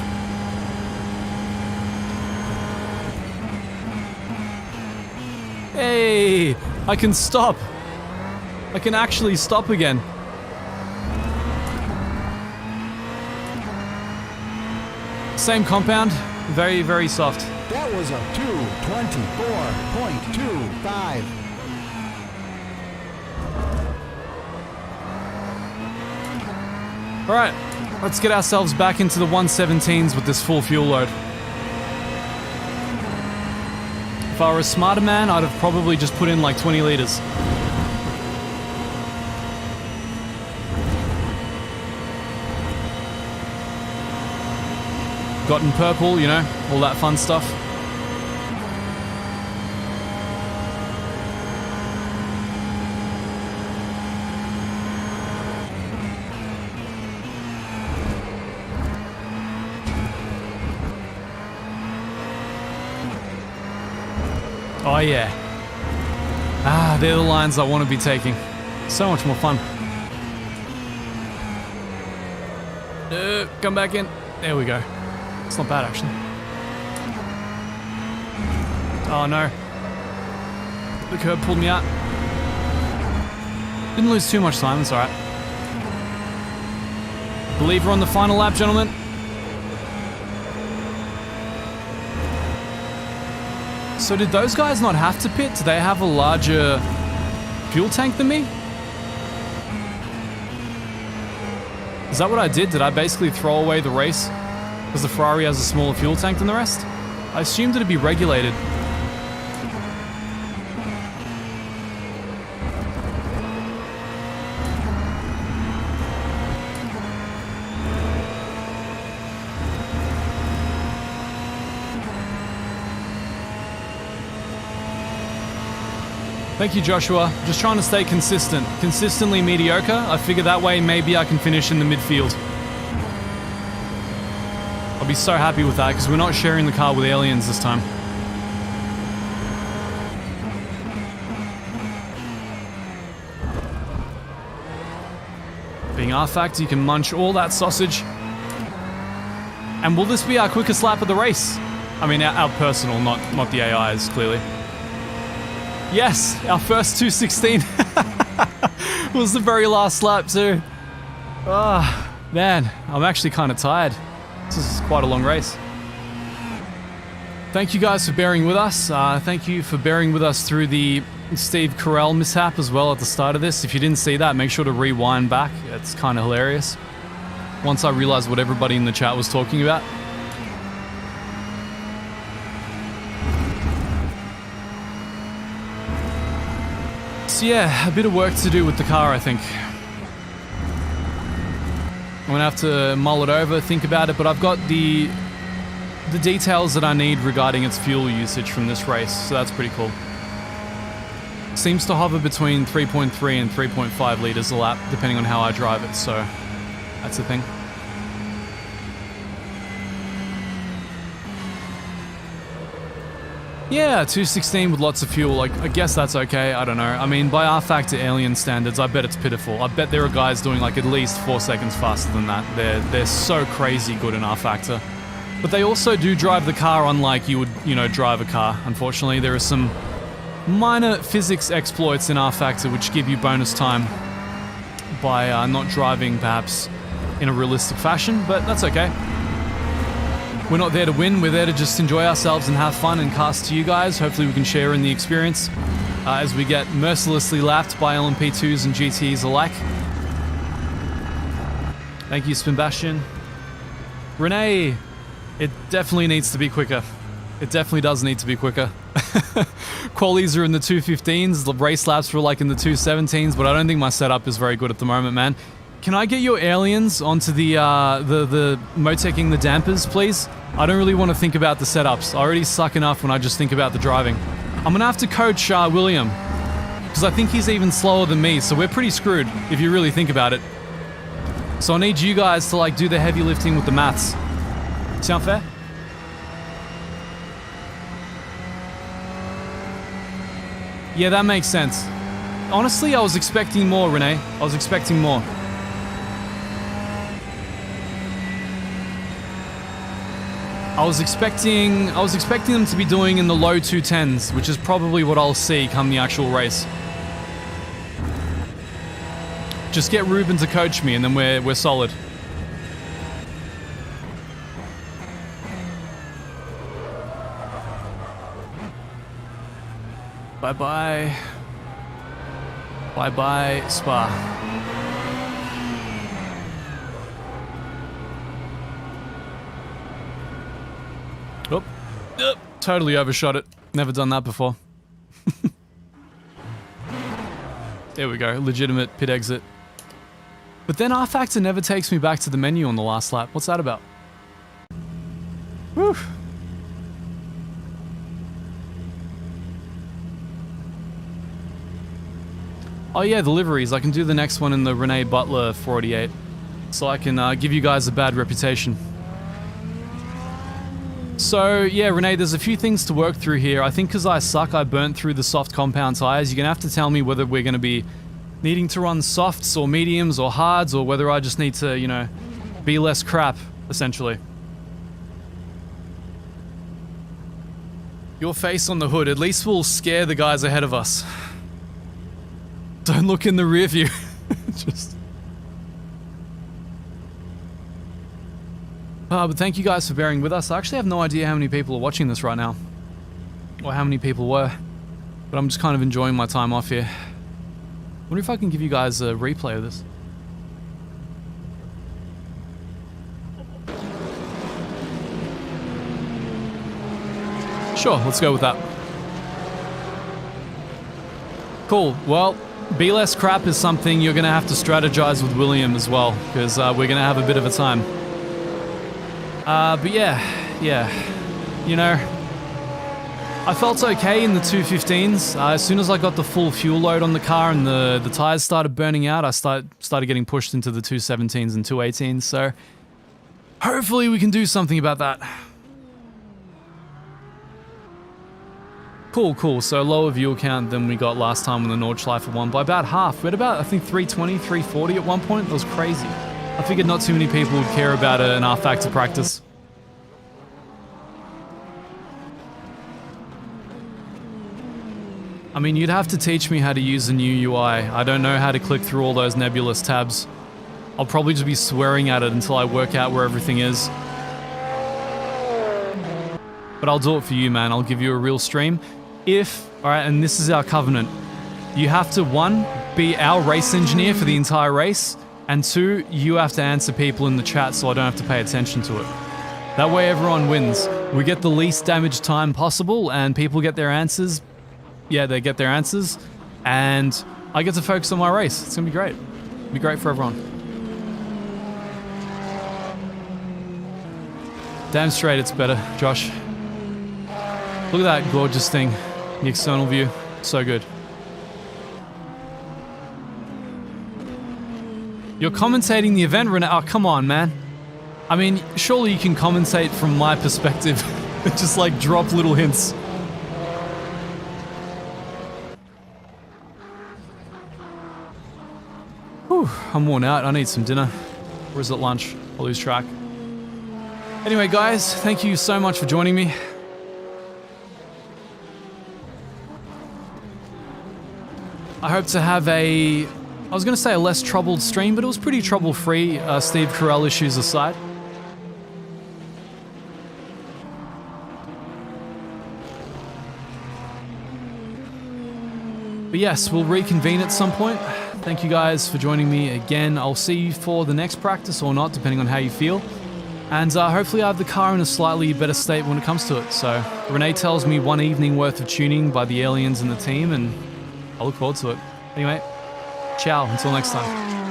Hey, I can stop. I can actually stop again. Same compound, very, very soft. That was a 2:24.25. All right, let's get ourselves back into the 117s with this full fuel load. If I were a smarter man, I'd have probably just put in like 20 liters. Gotten purple, you know, all that fun stuff. Oh yeah. Ah, they're the lines I want to be taking. So much more fun. Come back in. There we go. It's not bad, actually. Oh no. The curb pulled me out. Didn't lose too much time, it's alright. Believe we're on the final lap, gentlemen. So did those guys not have to pit? Do they have a larger fuel tank than me? Is that what I did? Did I basically throw away the race because the Ferrari has a smaller fuel tank than the rest? I assumed it'd be regulated. Thank you, Joshua. Just trying to stay consistent. Consistently mediocre. I figure that way maybe I can finish in the midfield. I'll be so happy with that because we're not sharing the car with aliens this time. Being R-Factor, you can munch all that sausage. And will this be our quickest lap of the race? I mean, our personal, not the AI's, clearly. Yes, our first 2:16 was the very last lap too. Ah, man, I'm actually kind of tired. This is quite a long race. Thank you guys for bearing with us. Thank you for bearing with us through the Steve Carell mishap as well at the start of this. If you didn't see that, make sure to rewind back. It's kind of hilarious. Once I realized what everybody in the chat was talking about. So yeah, a bit of work to do with the car, I think. I'm gonna have to mull it over, think about it, but I've got the details that I need regarding its fuel usage from this race, so that's pretty cool. Seems to hover between 3.3 and 3.5 liters a lap, depending on how I drive it, so that's the thing. Yeah, 216 with lots of fuel, like, I guess that's okay, I don't know. I mean, by R-Factor alien standards, I bet it's pitiful. I bet there are guys doing like at least 4 seconds faster than that. They're so crazy good in R-Factor. But they also do drive the car unlike you would, you know, drive a car. Unfortunately, there are some minor physics exploits in R-Factor which give you bonus time by not driving, perhaps, in a realistic fashion, but that's okay. We're not there to win, we're there to just enjoy ourselves and have fun and cast to you guys. Hopefully we can share in the experience as we get mercilessly lapped by LMP2s and GTs alike. Thank you, Spinbastion. Renee, it definitely needs to be quicker. It definitely does need to be quicker. Qualies are in the 215s, the race laps were like in the 217s, but I don't think my setup is very good at the moment, man. Can I get your aliens onto the Motecing the dampers, please? I don't really want to think about the setups. I already suck enough when I just think about the driving. I'm gonna have to coach William, because I think he's even slower than me, so we're pretty screwed, if you really think about it. So I need you guys to like do the heavy lifting with the maths. Sound fair? Yeah, that makes sense. Honestly, I was expecting more, Renee. I was expecting more. I was expecting them to be doing in the low 210s, which is probably what I'll see come the actual race. Just get Ruben to coach me and then we're solid. Bye-bye. Bye-bye, Spa. Oh, totally overshot it. Never done that before. There we go, legitimate pit exit. But then R-Factor never takes me back to the menu on the last lap. What's that about? Whew. Oh yeah, the liveries. I can do the next one in the Renee Butler 488. So I can give you guys a bad reputation. So yeah, Renee, there's a few things to work through here. I think because I suck, I burnt through the soft compound tires. You're gonna have to tell me whether we're gonna be needing to run softs or mediums or hards, or whether I just need to, you know, be less crap, essentially. Your face on the hood, at least will scare the guys ahead of us. Don't look in the rear view. Just... but thank you guys for bearing with us. I actually have no idea how many people are watching this right now. Or how many people were. But I'm just kind of enjoying my time off here. Wonder if I can give you guys a replay of this. Sure, let's go with that. Cool, well, be less crap is something you're gonna have to strategize with William as well, because we're gonna have a bit of a time. But yeah, you know, I felt okay in the 215s. As soon as I got the full fuel load on the car and the tires started burning out, I started getting pushed into the 217s and 218s. So hopefully we can do something about that. Cool. So lower fuel count than we got last time when the Nordschleife won by about half. We had about, I think, 320, 340 at one point. That was crazy. I figured not too many people would care about an R-Factor practice. I mean, you'd have to teach me how to use the new UI. I don't know how to click through all those nebulous tabs. I'll probably just be swearing at it until I work out where everything is. But I'll do it for you, man. I'll give you a real stream. Alright, and this is our covenant. You have to, 1, be our race engineer for the entire race, and 2, you have to answer people in the chat so I don't have to pay attention to it. That way everyone wins. We get the least damage time possible, and people get their answers. Yeah, they get their answers, and I get to focus on my race. It's gonna be great. It'll be great for everyone. Damn straight it's better, Josh. Look at that gorgeous thing. The external view. So good. You're commentating the event, Renee? Oh, come on, man. I mean, surely you can commentate from my perspective. Just like drop little hints. Whew, I'm worn out. I need some dinner. Or is it lunch? I'll lose track. Anyway, guys, thank you so much for joining me. I hope to have I was going to say a less troubled stream, but it was pretty trouble-free, Steve Carell issues aside. But yes, we'll reconvene at some point. Thank you guys for joining me again. I'll see you for the next practice or not, depending on how you feel. And hopefully I have the car in a slightly better state when it comes to it. So Renee tells me 1 evening worth of tuning by the aliens and the team, and I look forward to it. Anyway, ciao, until next time.